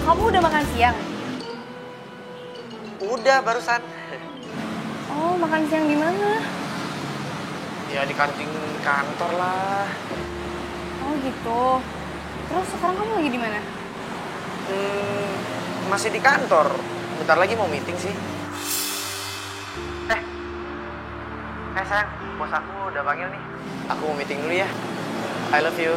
Kamu udah makan siang?
Udah barusan.
Oh, makan siang di mana?
Ya di kantin kantor lah.
Oh gitu. Terus sekarang kamu lagi di mana?
Masih di kantor. Bentar lagi mau meeting sih. Sayang, bos aku udah panggil nih. Aku mau meeting dulu ya. I love you.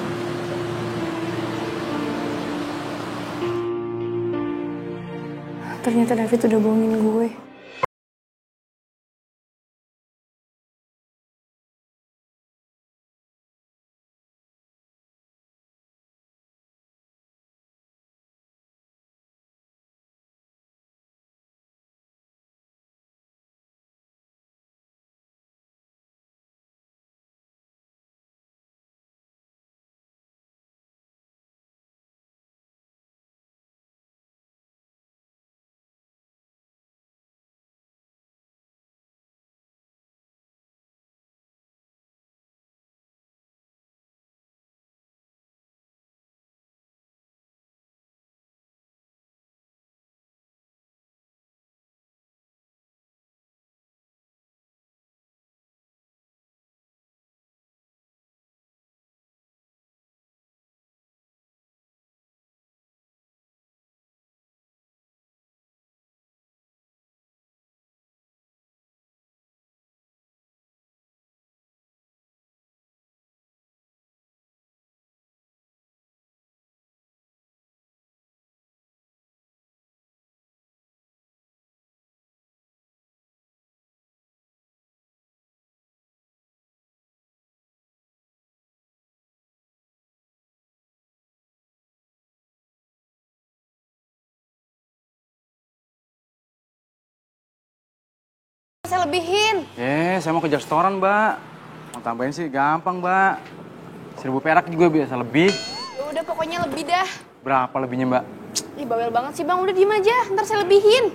Ternyata David udah bohongin gue. saya lebihin.
Saya mau kerja setoran, Mbak. Mau tambahin sih gampang, Mbak. 1.000 perak juga biasa lebih.
Ya udah pokoknya lebih dah.
Berapa lebihnya, Mbak?
Ih bawel banget sih bang, udah diem aja, ntar saya lebihin.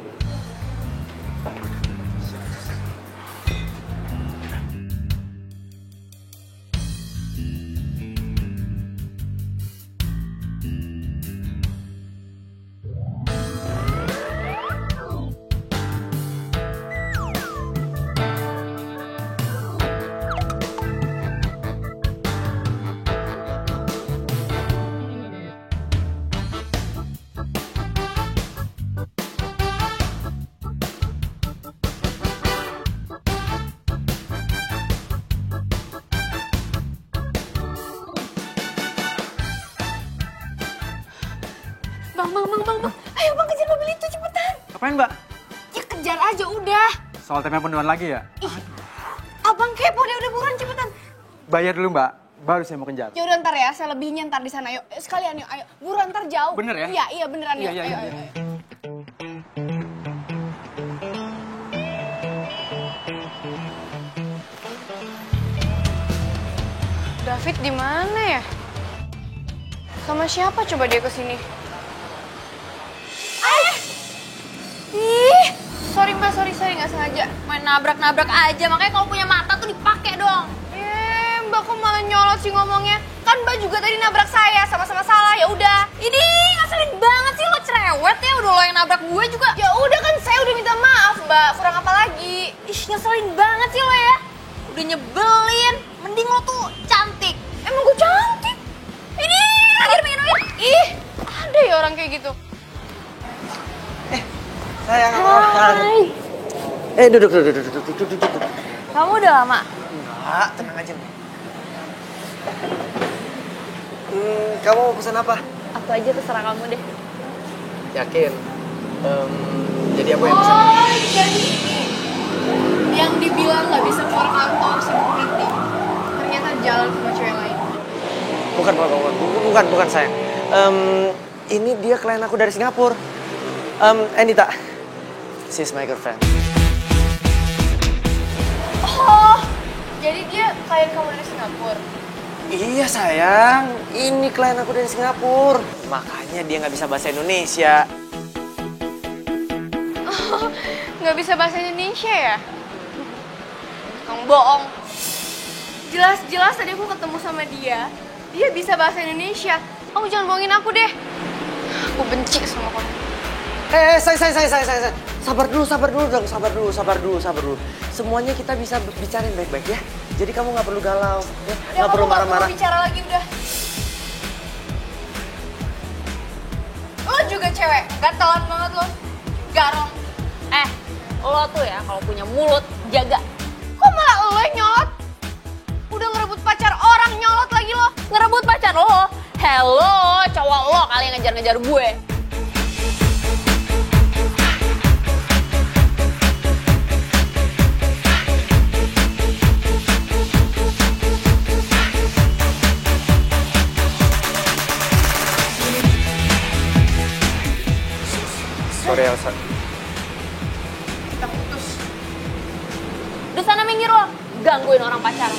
Bang. Ayo bang kejar mobil itu cepetan.
Apain, Mbak?
Ya kejar aja udah.
Soal temanya penduan lagi ya?
Ih, abang kepo deh udah buruan cepetan.
Bayar dulu, Mbak. Baru saya mau kejar.
Ya udah ntar ya, saya lebihnya ntar di sana. Yuk, sekalian yuk, ayo. Buruan ntar jauh.
Bener ya?
Iya beneran yuk.
Iya.
Ayo. David di mana ya? Sama siapa coba dia kesini? Ih, sorry mbak, sorry nggak sengaja.
Main nabrak-nabrak aja, makanya kalau punya mata tuh dipakai dong.
Mbak kok malah nyolot sih ngomongnya? Kan mbak juga tadi nabrak saya, sama-sama salah. Ya udah.
Ini ngeselin banget sih lo cerewet ya, udah lo yang nabrak gue juga.
Ya udah kan saya udah minta maaf mbak, kurang apa lagi?
Ih, ngeselin banget sih lo ya. Udah nyebelin, mending lo tuh cantik.
Emang gue cantik?
Ini akhir pengen duit.
Ih, ada ya orang kayak gitu.
Sayang.
Hai.
Duduk.
Kamu udah lama?
Enggak, tenang aja nih. Kamu pesan apa?
Apa aja terserah kamu deh.
Yakin? Jadi apa yang pesan?
Oh, jadi yang dibilang nggak bisa keluar kantor sibuk meeting, ternyata jalan sama cewek lain.
Bukan sayang. Ini dia klien aku dari Singapura. Anita, she's my girlfriend.
Oh, jadi dia klien kamu dari Singapura?
Iya sayang, ini klien aku dari Singapura. Makanya dia nggak bisa bahasa Indonesia.
Oh, nggak bisa bahasa Indonesia ya? Kamu bohong. Jelas-jelas tadi aku ketemu sama dia bisa bahasa Indonesia. Kamu jangan bohongin aku deh. Aku benci sama kamu.
Saya. Sabar dulu. Semuanya kita bisa bicarain baik-baik ya. Jadi kamu nggak perlu galau, ya? Nggak perlu marah-marah.
Udah, bicara lagi udah. Lo juga cewek, gatelan banget lo. Garong.
Lo tuh ya kalau punya mulut jaga.
Kok malah lo yang nyolot? Udah ngerebut pacar orang, nyolot lagi lo.
Ngerebut pacar lo. Hello, cowok lo kali yang ngejar-ngejar gue.
Sorry Elsa.
Kita putus.
Udah sana minggir lo, gangguin orang pacaran.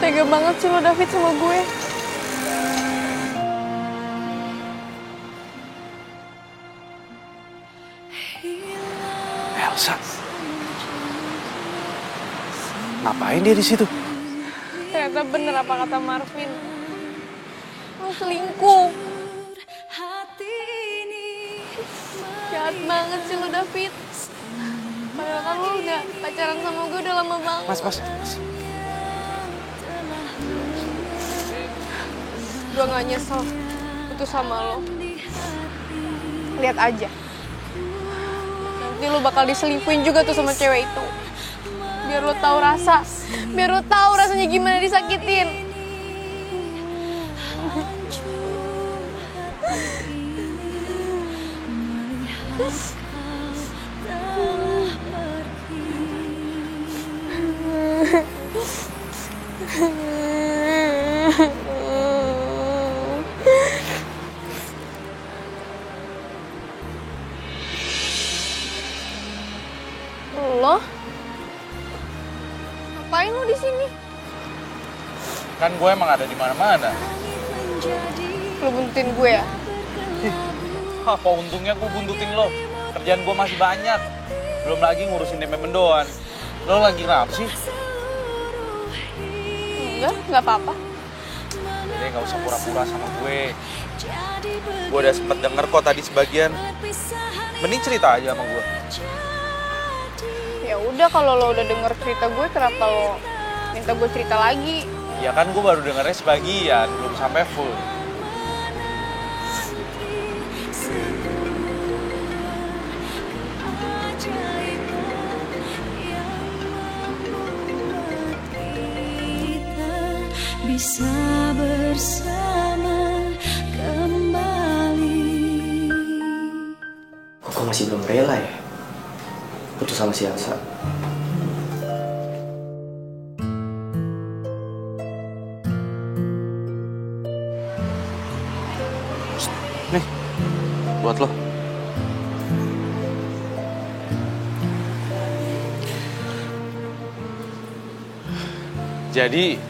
Tega banget sih lo David sama gue.
Elsa. Ngapain dia di situ?
Ternyata bener apa kata Marvin. Lo selingkuh. Jahat banget sih lo David. Padahal kan lo udah pacaran sama gue udah lama banget.
Mas.
Gue gak nyesel putus sama lo. Lihat aja. Nanti lo bakal diselingkuhin juga tuh sama cewek itu. Biar lo tahu rasa. Biar lo tahu rasanya gimana disakitin. Ngapain lu di sini?
Kan gue emang ada di mana-mana.
Lu buntutin gue ya?
Apa untungnya gue buntutin lo? Kerjaan gue masih banyak. Belum lagi ngurusin DP mendoan. Lo lagi kenapa sih?
Enggak apa-apa.
Jadi gak usah pura-pura sama gue. Gue udah sempet denger kok tadi sebagian. Mending cerita aja sama gue.
Ya udah, kalau lo udah denger cerita gue, kenapa lo minta gue cerita lagi?
Ya kan gue baru dengernya sebagian, belum sampai full.
Bisa bersama kembali.
Kok masih belum rela ya putus sama si Elsa?
Nih, buat lo. Jadi,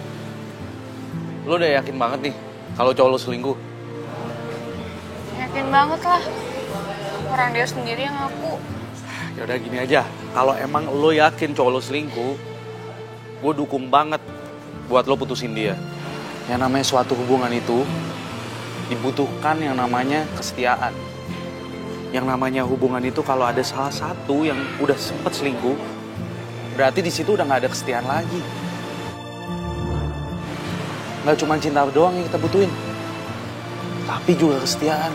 lo udah yakin banget nih kalau cowok lo selingkuh?
Yakin banget lah. Orang dia sendiri yang ngaku.
Ya udah gini aja, kalau emang lo yakin cowok lo selingkuh, gue dukung banget buat lo putusin dia. Yang namanya suatu hubungan itu dibutuhkan yang namanya kesetiaan. Yang namanya hubungan itu kalau ada salah satu yang udah sempet selingkuh, berarti di situ udah nggak ada kesetiaan lagi. Nggak cuma cinta doang yang kita butuhin, tapi juga kesetiaan.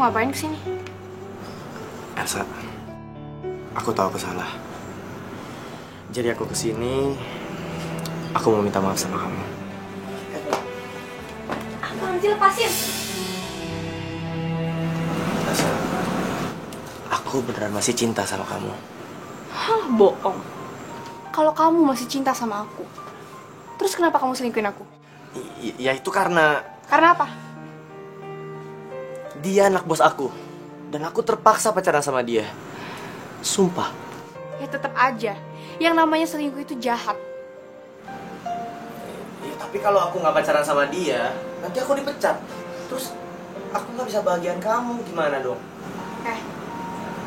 Ngapain kesini?
Elsa, aku tahu aku salah. Jadi aku kesini, aku mau minta maaf sama kamu.
Apaan sih, lepasin?
Elsa, aku beneran masih cinta sama kamu.
Hah, bohong. Kalau kamu masih cinta sama aku, terus kenapa kamu selingkuhin aku?
Ya itu karena...
Karena apa?
Dia anak bos aku, dan aku terpaksa pacaran sama dia. Sumpah.
Ya tetap aja, yang namanya selingkuh itu jahat.
Ya, tapi kalau aku nggak pacaran sama dia, nanti aku dipecat. Terus aku nggak bisa bahagian kamu, gimana dong?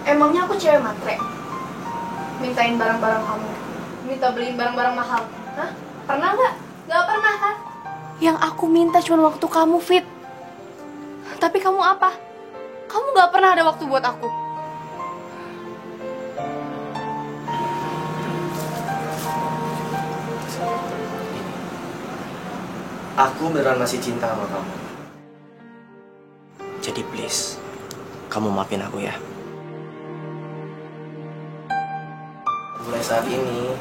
Emangnya aku cewek matre? Mintain barang-barang kamu, minta beliin barang-barang mahal. Hah? Pernah nggak? Nggak pernah kan? Yang aku minta cuma waktu kamu fit. Tapi kamu apa? Kamu gak pernah ada waktu buat aku.
Aku beneran masih cinta sama kamu. Jadi please, kamu maafin aku ya. Mulai saat ini,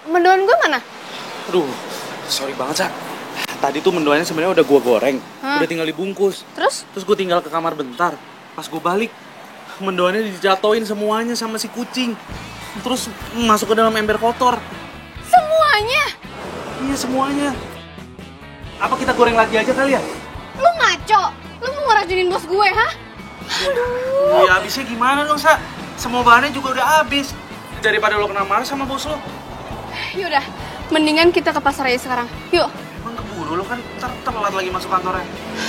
Mendoan gue mana?
Aduh, sorry banget, Sa. Tadi tuh mendoannya sebenarnya udah gua goreng, udah tinggal dibungkus.
Terus
gue tinggal ke kamar bentar. Pas gue balik, mendoannya dijatoin semuanya sama si kucing. Terus masuk ke dalam ember kotor.
semuanya?
Iya, semuanya. Apa kita goreng lagi aja kali ya?
Lu ngaco? Lu mau ngeracunin bos gue, hah? Aduh.
Ya habisnya gimana dong, Sa? Semua bahannya juga udah habis. Daripada lo kena marah sama bos lo.
Yaudah, mendingan kita ke pasar aja sekarang. Yuk.
Emang keburu lo kan telat lagi masuk kantornya.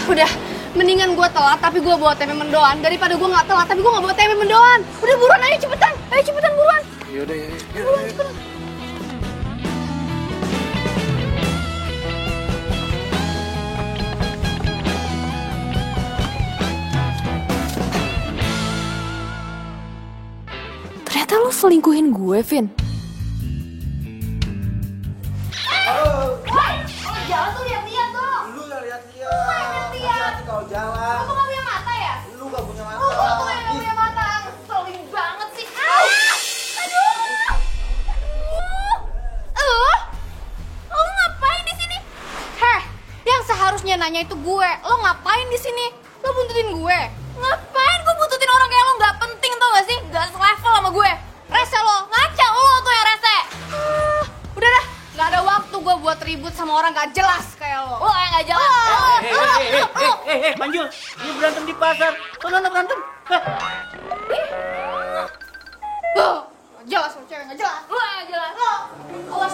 Udah, mendingan gue telat tapi gue bawa tempe mendoan daripada gue nggak telat tapi gue nggak bawa tempe mendoan. Udah buruan, ayo cepetan buruan.
Yaudah, ya.
Buruan, cepetan.
Ternyata lo selingkuhin gue, Vin.
Jalan tuh lihat-lihat dong.
Lu gak lihat-lihat. Kau jalan.
Lu nggak punya mata ya?
Lu gak punya mata.
Lu tuh yang nggak punya mata. Ngeselin banget sih. Aduh. Lo ngapain di sini? Heh, yang seharusnya nanya itu gue. Lo ngapain di sini? Lo buntutin gue. Ngapain gue buntutin orang kayak lo? Nggak penting tau gak sih? Nggak selevel sama gue. Rese lo, ngaca lo tuh yang rese. Udah dah, nggak ada waktu gue buat ribut sama orang nggak jelas kayak lo. Lo yang nggak jelas.
Manjul, ini berantem di pasar. Sono berantem.
Nggak jelas lo, cewek nggak jelas. Lo yang nggak jelas. Lo, awas.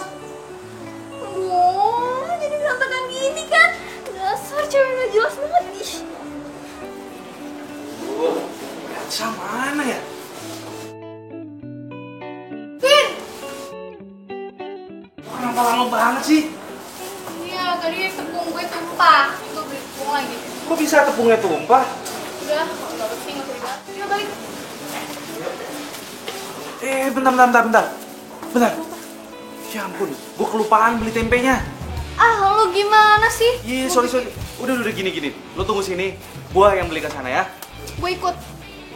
Aduh, jadi berantakan gini kan? Dasar cewek nggak jelas banget. Ih.
Elsa mana ya?
Vin!
Kenapa lama banget sih?
Iya, tadi tepung gue tumpah. Gue beli tepung lagi.
Kok bisa tepungnya tumpah?
Udah, kalau nggak penting nggak usah dibahas. Yuk balik.
Bentar. Ya ampun, gue kelupaan beli tempenya.
Ah, lo gimana sih?
Iya, sorry. Udah gini. Lo tunggu sini, gue yang beli ke sana ya.
Gue ikut.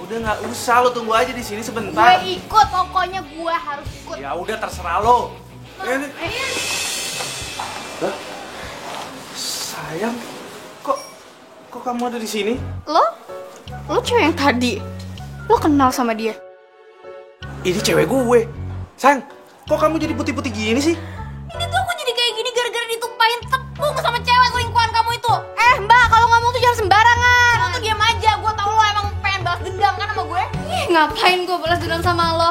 Udah nggak usah, lo tunggu aja di sini
Gue
sebentar.
ikut, pokoknya gue harus ikut.
Ya udah terserah lo. Hah? Sayang, kok kamu ada di sini?
Lo cewek yang tadi. Lo kenal sama dia?
Ini cewek gue. Sayang, kok kamu jadi putih-putih gini sih?
Ini tuh aku jadi kayak gini gara-gara ditumpahin tepung sama cewek selingkuhan kamu itu. Mbak, kalau ngomong tuh jangan sembarangan. Lo tuh diam aja, gue tau lo emang pengen balas dendam kan sama gue. Ngapain gue balas dendam sama lo?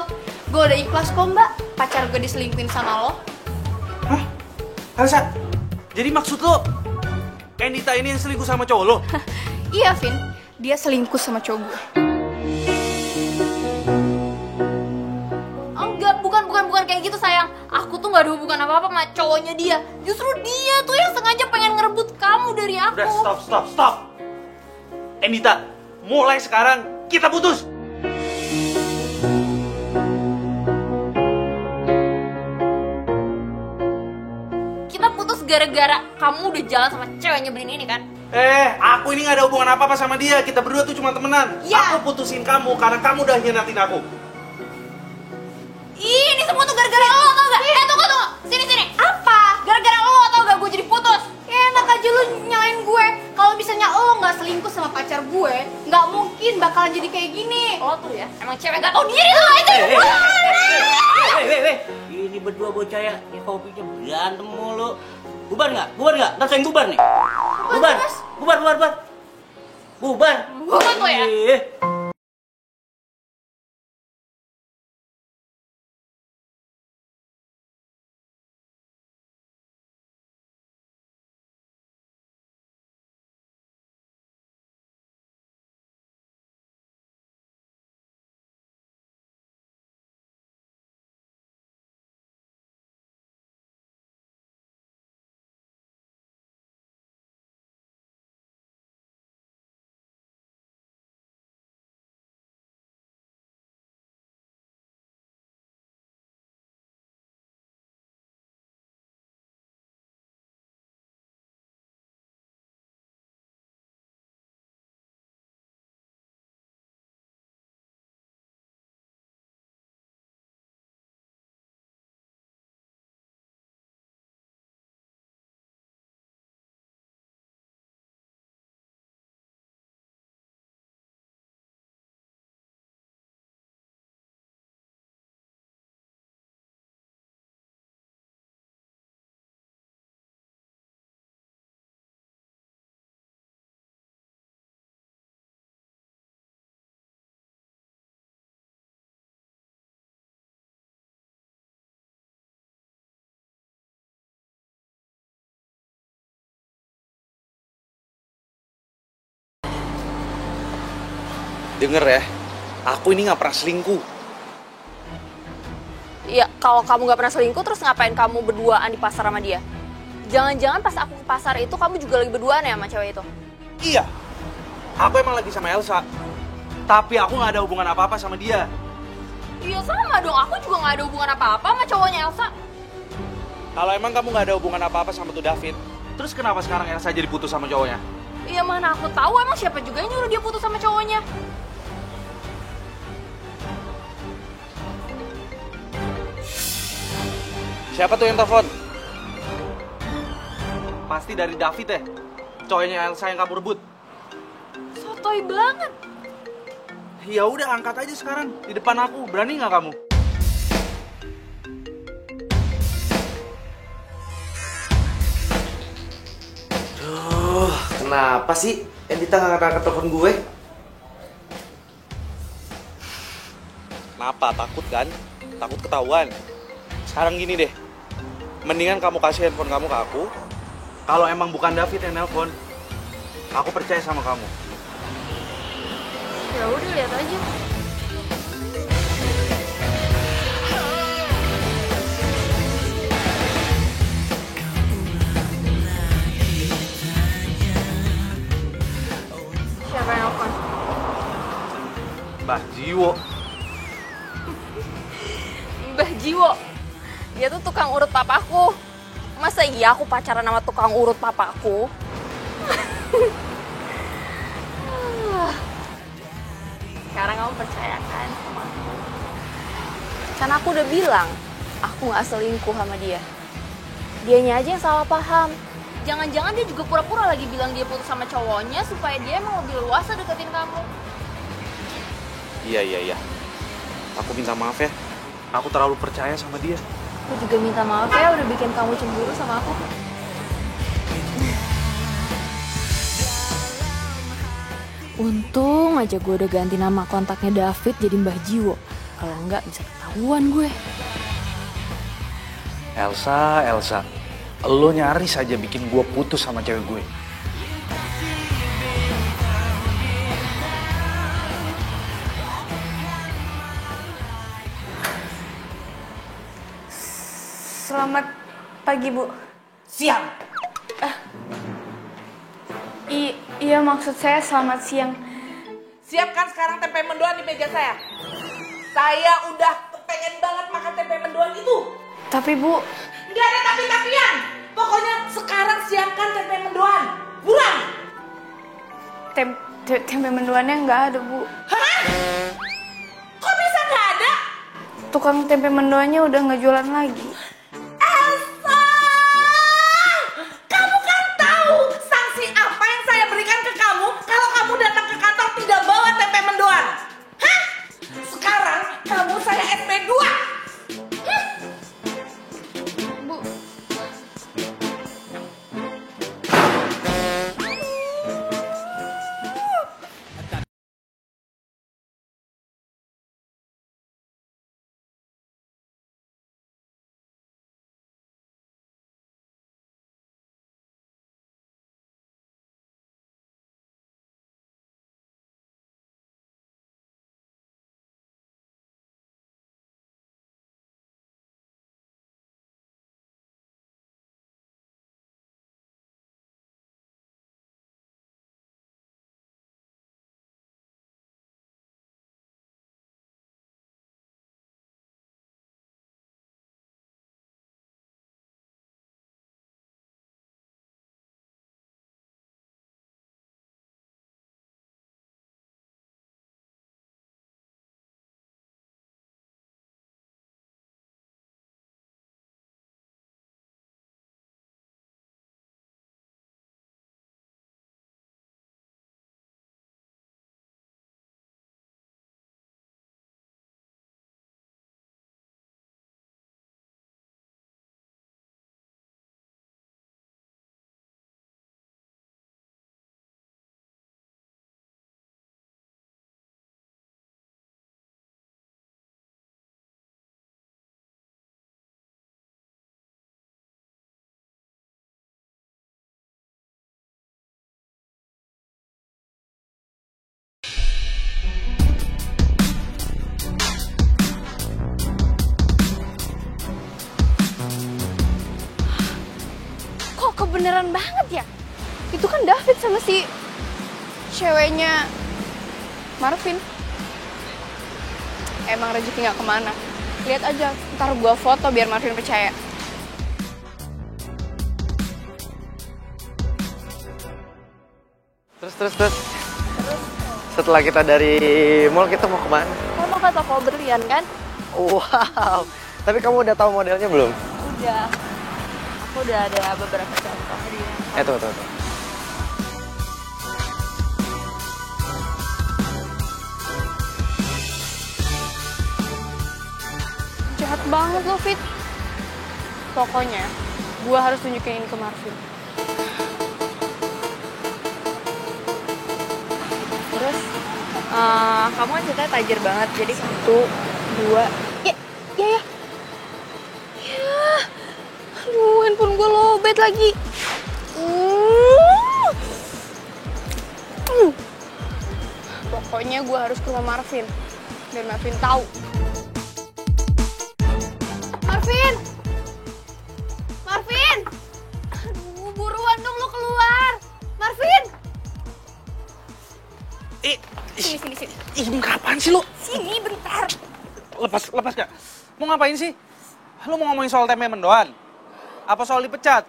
Gue udah ikhlas kok, Mbak. Pacar gue diselingkuhin sama lo.
Hah? Elsa, jadi maksud lo Enita ini yang selingkuh sama cowok lo?
Iya, Vin. Dia selingkuh sama cowok gue.
gitu sayang. Aku tuh gak ada hubungan apa-apa sama cowoknya dia. Justru dia tuh yang sengaja pengen ngerebut kamu dari aku.
Udah, stop. Endita, mulai sekarang kita putus.
Kita putus gara-gara kamu udah jalan sama cewek nyebelin ini kan?
Aku ini gak ada hubungan apa-apa sama dia. Kita berdua tuh cuma temenan.
Ya.
Aku putusin kamu karena kamu udah hianatin aku.
Ih, ini semua tuh gara-gara lo tau gak? Tunggu. Sini. Apa? Gara-gara lo tau gak gue jadi putus? Ya enak aja lu nyalain gue. Kalau misalnya lo gak selingkuh sama pacar gue, gak mungkin bakalan jadi kayak gini. Lo tuh ya, emang cewek gak tau diri tuh itu.
Ini berdua bocah ya hobinya berantem mulu. Bubar nggak? Ntar saya yang bubar nih. Bubar
tuh ya.
Denger ya, aku ini gak pernah selingkuh.
Iya, kalau kamu gak pernah selingkuh, terus ngapain kamu berduaan di pasar sama dia? Jangan-jangan pas aku ke pasar itu, kamu juga lagi berduaan ya sama cewek itu?
Iya, aku emang lagi sama Elsa. Tapi aku gak ada hubungan apa-apa sama dia.
Iya sama dong, aku juga gak ada hubungan apa-apa sama cowoknya Elsa.
Kalau emang kamu gak ada hubungan apa-apa sama tuh David, terus kenapa sekarang Elsa jadi putus sama cowoknya?
Iya mana aku tahu, emang siapa juga yang nyuruh dia putus sama cowoknya?
Siapa tuh yang telepon? Pasti dari David ya? Cowoknya Elsa yang kamu rebut.
Sotoy banget.
Ya udah, angkat aja sekarang di depan aku. Berani nggak kamu?
Duh, kenapa sih Endita nggak angkat telepon gue?
Kenapa? Takut kan? Takut ketahuan. Sekarang gini deh, mendingan kamu kasih handphone kamu ke aku. Kalau emang bukan David yang nelpon, aku percaya sama kamu.
Ya udah, lihat aja. Siapa yang nelfon?
Mbah Jiwo.
Mbah Jiwo. Dia tuh tukang urut papaku. Masa iya aku pacaran sama tukang urut papaku? Sekarang kamu percaya kan sama aku? Kan aku udah bilang, aku gak selingkuh sama dia. Dianya aja yang salah paham. Jangan-jangan dia juga pura-pura lagi bilang dia putus sama cowoknya supaya dia emang lebih luasa deketin kamu.
Iya. Aku minta maaf ya. Aku terlalu percaya sama dia.
Aku juga minta maaf ya udah bikin kamu cemburu sama aku.
Untung aja gue udah ganti nama kontaknya David jadi Mbah Jiwo. Kalau enggak bisa ketahuan gue.
Elsa, lo nyaris aja bikin gue putus sama cewek gue.
Selamat pagi, Bu.
Siang.
Iya, maksud saya selamat siang.
Siapkan sekarang tempe mendoan di meja saya. Saya udah pengen banget makan tempe mendoan itu.
Tapi, Bu...
Nggak ada tapi-tapian. Pokoknya sekarang siapkan tempe mendoan. Buruan.
Tempe mendoannya nggak ada, Bu.
Hah? Kok bisa nggak ada?
Tukang tempe mendoannya udah nggak jualan lagi.
Elsa! Kamu kan tahu sanksi apa yang saya berikan ke kamu kalau kamu datang ke kantor tidak bawa tempe mendoan. Hah? Sekarang kamu saya SP2.
Bu. Kebeneran banget ya? Itu kan David sama si ceweknya Marvin. Emang rezeki gak kemana. Lihat aja, ntar gua foto biar Marvin percaya.
Terus. Setelah kita dari mall, kita mau kemana?
Kamu mau ke toko berlian kan?
Wow, tapi kamu udah tahu modelnya belum?
Udah. Aku udah ada beberapa contoh dia.
Tuh.
Jahat banget lo, Fit. Pokoknya, gue harus tunjukin ini ke Marvin.
Terus, kamu kan ceritanya tajir banget. Jadi 1, 2...
Ya. Aduh, handphone gue lowbat lagi. Pokoknya gue harus ke rumah Marvin. Biar Marvin tahu. Marvin! Aduh, buruan dong lo keluar. Marvin! Sini.
Ini kapan sih lo?
Sini, bentar.
Lepas gak? Mau ngapain sih? Lo mau ngomongin soal tempe mendoan? Apa soal dipecat?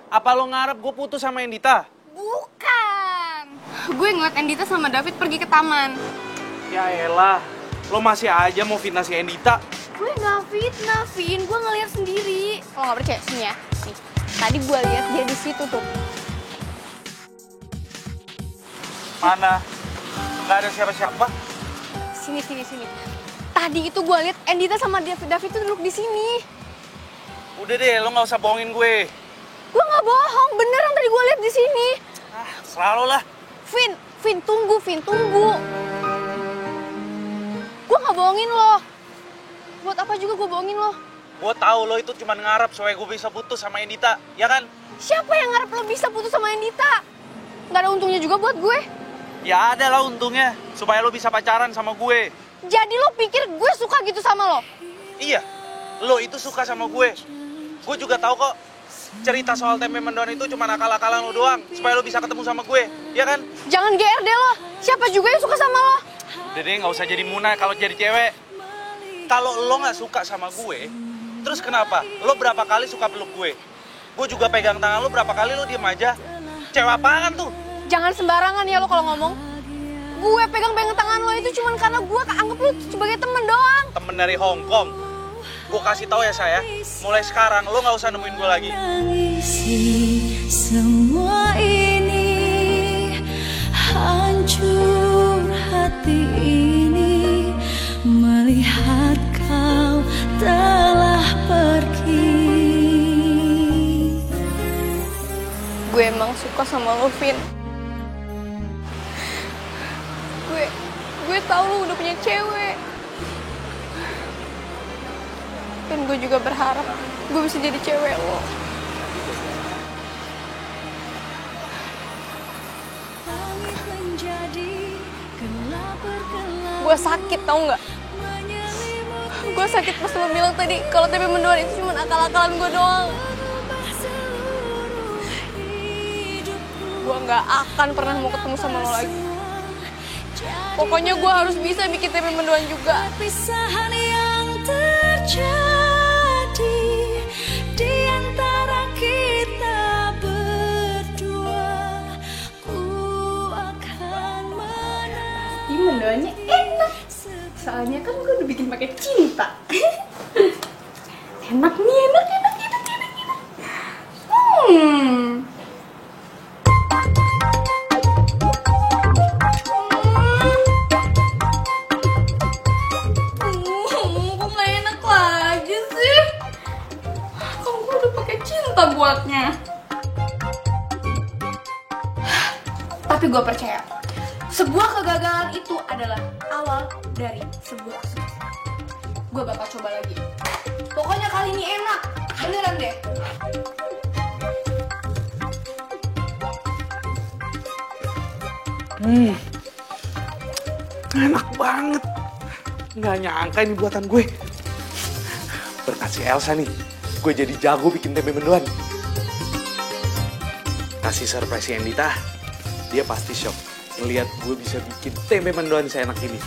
Apa lo ngarep gue putus sama Endita?
Bukan. Gue ngeliat Endita sama David pergi ke taman.
Ya elah, lo masih aja mau fitnah si Endita.
Gue gak fitnah, Vin. Gue ngeliat sendiri. Kalau gak percaya, sini ya. Nih, tadi gue lihat dia di situ tuh.
Mana? Gak ada siapa-siapa.
Sini. Tadi itu gue lihat Endita sama David tuh duduk di sini.
Udah deh, lo gak usah bohongin gue.
Gue gak bohong, beneran tadi gue lihat di sini.
Selalu lah.
Vin, tunggu. Gue gak bohongin lo. Buat apa juga gue bohongin lo?
Gue tahu lo itu cuma ngarep supaya gue bisa putus sama Endita, ya kan?
Siapa yang ngarep lo bisa putus sama Endita? Gak ada untungnya juga buat gue.
Ya ada lah untungnya, supaya lo bisa pacaran sama gue.
Jadi lo pikir gue suka gitu sama lo?
Iya, lo itu suka sama gue. Gue juga tahu kok cerita soal tempe mendoan itu cuma akal-akalan lo doang supaya lo bisa ketemu sama gue, ya kan?
Jangan GR deh lo. Siapa juga yang suka sama lo?
Udah deh, nggak usah jadi Muna kalau jadi cewek. Kalau lo nggak suka sama gue, terus kenapa? Lo berapa kali suka peluk gue? Gue juga pegang tangan lo berapa kali, lo diem aja. Cewek apaan tuh?
Jangan sembarangan ya lo kalau ngomong. Gue pegang-pegang tangan lo itu cuma karena gue anggap lo sebagai temen doang.
Temen dari Hong Kong. Gue kasih tahu ya saya, mulai sekarang lo nggak usah nemuin gue lagi.
Semua ini hancur hati ini melihat kau telah pergi.
Gue emang suka sama lo, Vin. Gue tahu lo udah punya cewek. Dan gue juga berharap gue bisa jadi cewek lo. Gue sakit, tau nggak? Gue sakit pas lo bilang tadi kalau tempe mendoan itu cuma akal-akalan gue doang. Gue nggak akan pernah mau ketemu sama lo lagi. Pokoknya gue harus bisa bikin tempe mendoan juga.
Perpisahan yang terjadi di antara kita berdua, ku akan menang.
Ini mendoannya enak. Soalnya kan gue udah bikin pakai cinta. Enak nih, enak. Kok nggak enak lagi sih? Kan gue udah pakai cinta buatnya. Tapi gue percaya, sebuah kegagalan itu adalah awal dari sebuah sukses. Gue bakal coba lagi. Pokoknya kali ini enak, beneran deh.
Enak banget. Nggak nyangka ini buatan gue. Berkat si Elsa nih, gue jadi jago bikin tempe mendoan. Kasih surprise si Endita, dia pasti shock ngeliat gue bisa bikin tempe mendoan seenak ini.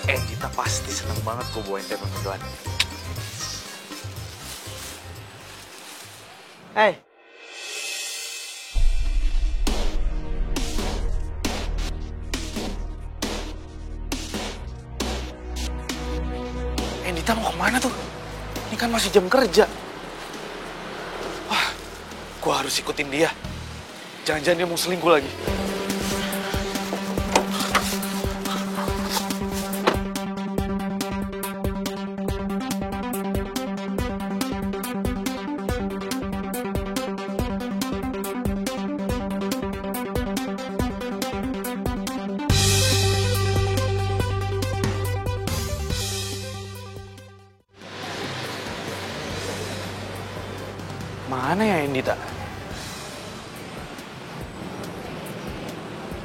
Endita pasti seneng banget gue bawain tempe mendoan. Hey. Endita mau kemana tuh? Ini kan masih jam kerja. Wah, gue harus ikutin dia. Jangan-jangan dia mau selingkuh lagi. Mana ya Endita?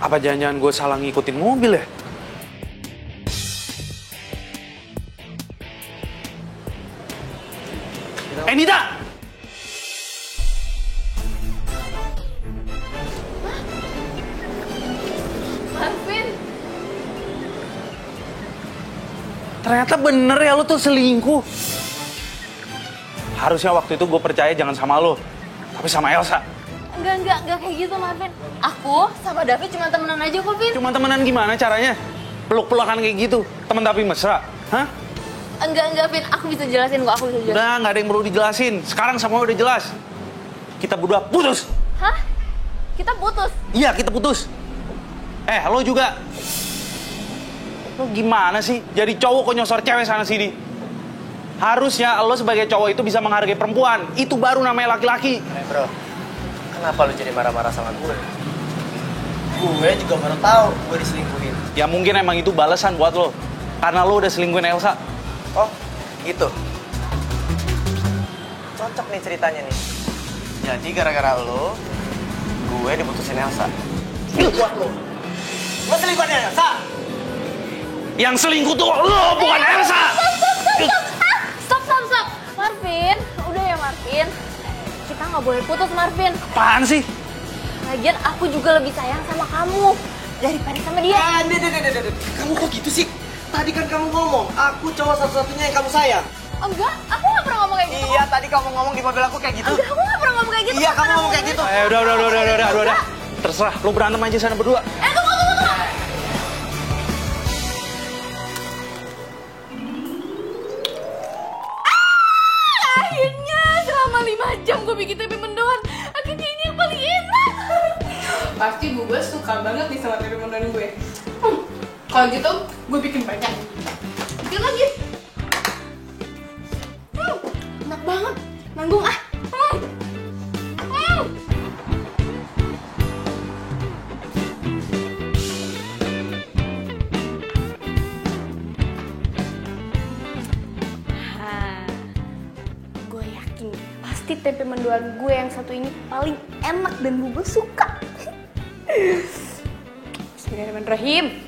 Apa jangan-jangan gue salah ngikutin mobil ya? Endita!
Vin.
Ternyata bener ya lo tuh selingkuh. Harusnya waktu itu gue percaya jangan sama lo, tapi sama Elsa.
Enggak kayak gitu, Marvin. Aku sama David cuma temenan aja kok, Vin.
Cuma temenan gimana caranya? Peluk-pelukan kayak gitu, temen tapi mesra, hah?
Enggak, Vin. Aku bisa jelasin kok, aku bisa jelasin.
Udah, nggak ada yang perlu dijelasin. Sekarang semua udah jelas. Kita berdua putus.
Hah? Kita putus?
Iya, kita putus. Lo juga. Lo gimana sih? Jadi cowok kok nyosor cewek sana sini? Harusnya lo sebagai cowok itu bisa menghargai perempuan. Itu baru namanya laki-laki.
Bro, kenapa lo jadi marah-marah sama gue? Gue juga baru tahu gue diselingkuhin.
Ya mungkin emang itu balasan buat lo. Karena lo udah selingkuhin Elsa.
Oh, gitu. Cocok nih ceritanya nih. Jadi gara-gara lo, gue diputusin Elsa. Buat lo. Lo selingkuhannya Elsa?
Yang selingkuh tuh lo, bukan Elsa!
Stop. Marvin, udah ya Marvin. Kita nggak boleh putus Marvin.
Apaan sih?
Lagian aku juga lebih sayang sama kamu daripada sama dia.
Kamu kok gitu sih? Tadi kan kamu ngomong, aku cowok satu-satunya yang kamu sayang.
Enggak, aku nggak pernah ngomong kayak gitu.
Iya, tadi kamu ngomong di mobil aku kayak gitu.
Enggak, aku nggak pernah ngomong kayak gitu.
Iya, kamu ngomong kayak gitu.
Udah. Terserah, lo berantem aja sana berdua.
Tunggu. Akhirnya selama 5 jam gue bikin tempe mendoan. Akhirnya ini yang paling enak.
Pasti Bu Bos suka banget nih sama tempe mendoan gue. Kalau gitu, gue bikin banyak. Bikin lagi. Enak banget. Nanggung ah. Gue yakin pasti tempe mendoan gue yang satu ini paling enak dan Bu Bos suka. Bismillahirrahmanirrahim.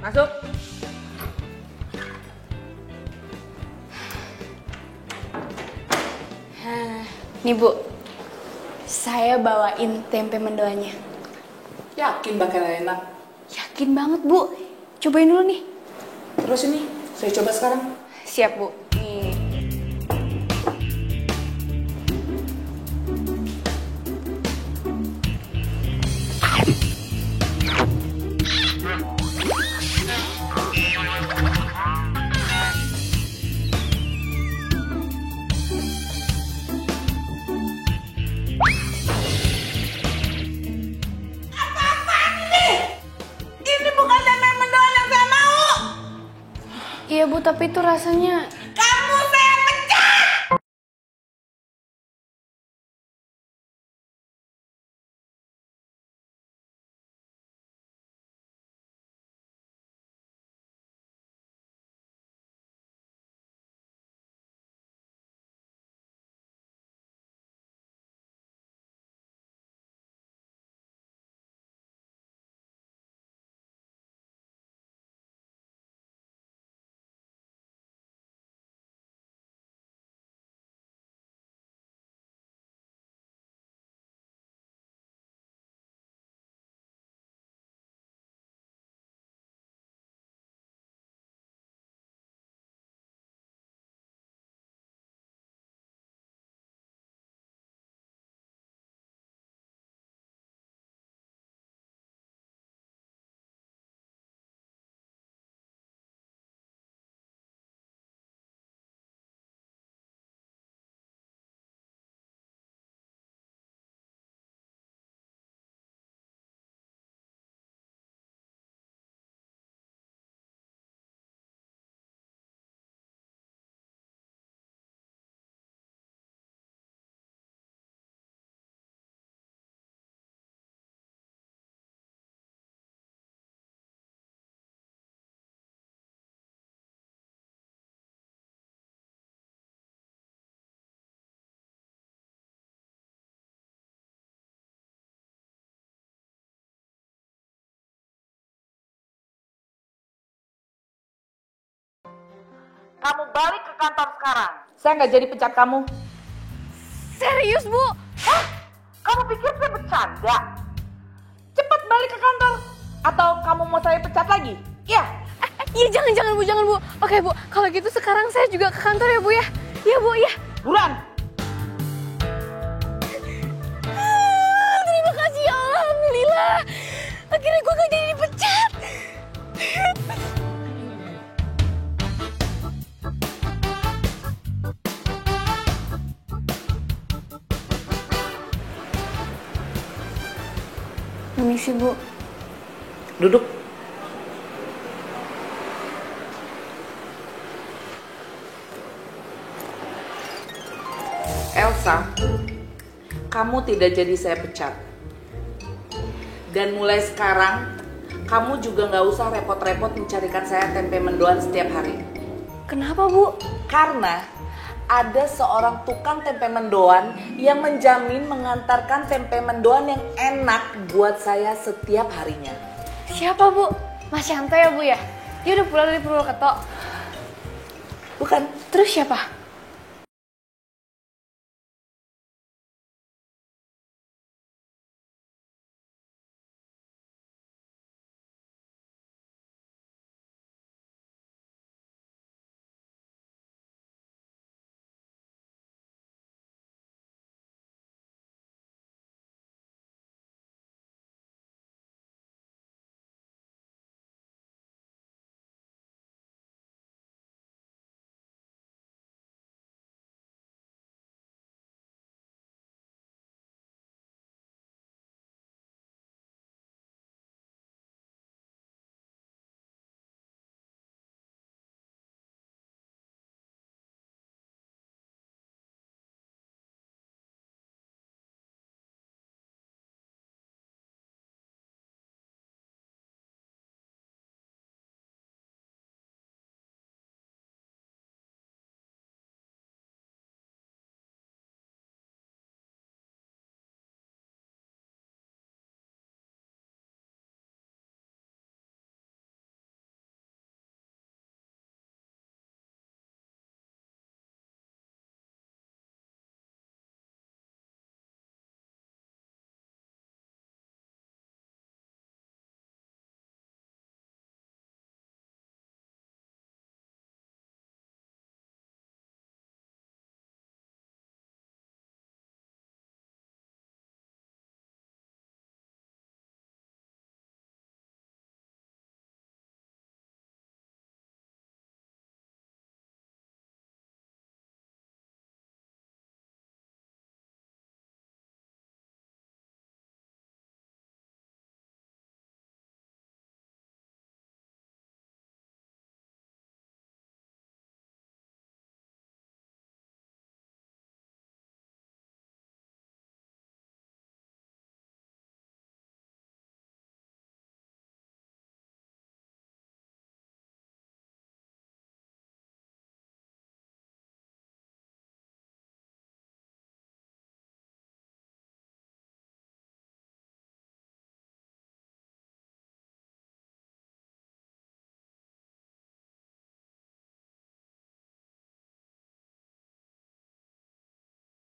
Masuk. Nih Bu, saya bawain tempe mendoannya.
Yakin bakal enak.
Yakin banget Bu, cobain dulu nih.
Terus ini, saya coba sekarang.
Siap Bu, nih. Iya Bu, tapi itu rasanya...
Kamu saya pecat! Kamu balik ke kantor sekarang. Saya nggak jadi pecat kamu.
Serius Bu?
Hah? Kamu pikir saya bercanda? Cepat balik ke kantor. Atau kamu mau saya pecat lagi? Iya.
Iya jangan Bu. Oke Bu, kalau gitu sekarang saya juga ke kantor ya Bu ya. Iya Bu ya.
Buruan.
Terima kasih ya Allah, alhamdulillah. Akhirnya gue gak jadi dipecat. Permisi Bu.
Duduk. Elsa, kamu tidak jadi saya pecat. Dan mulai sekarang, kamu juga nggak usah repot-repot mencarikan saya tempe mendoan setiap hari.
Kenapa, Bu?
Karena ada seorang tukang tempe mendoan yang menjamin mengantarkan tempe mendoan yang enak buat saya setiap harinya.
Siapa, Bu? Mas Yanto ya, Bu ya? Dia udah pulang dari Purwokerto.
Bukan.
Terus siapa?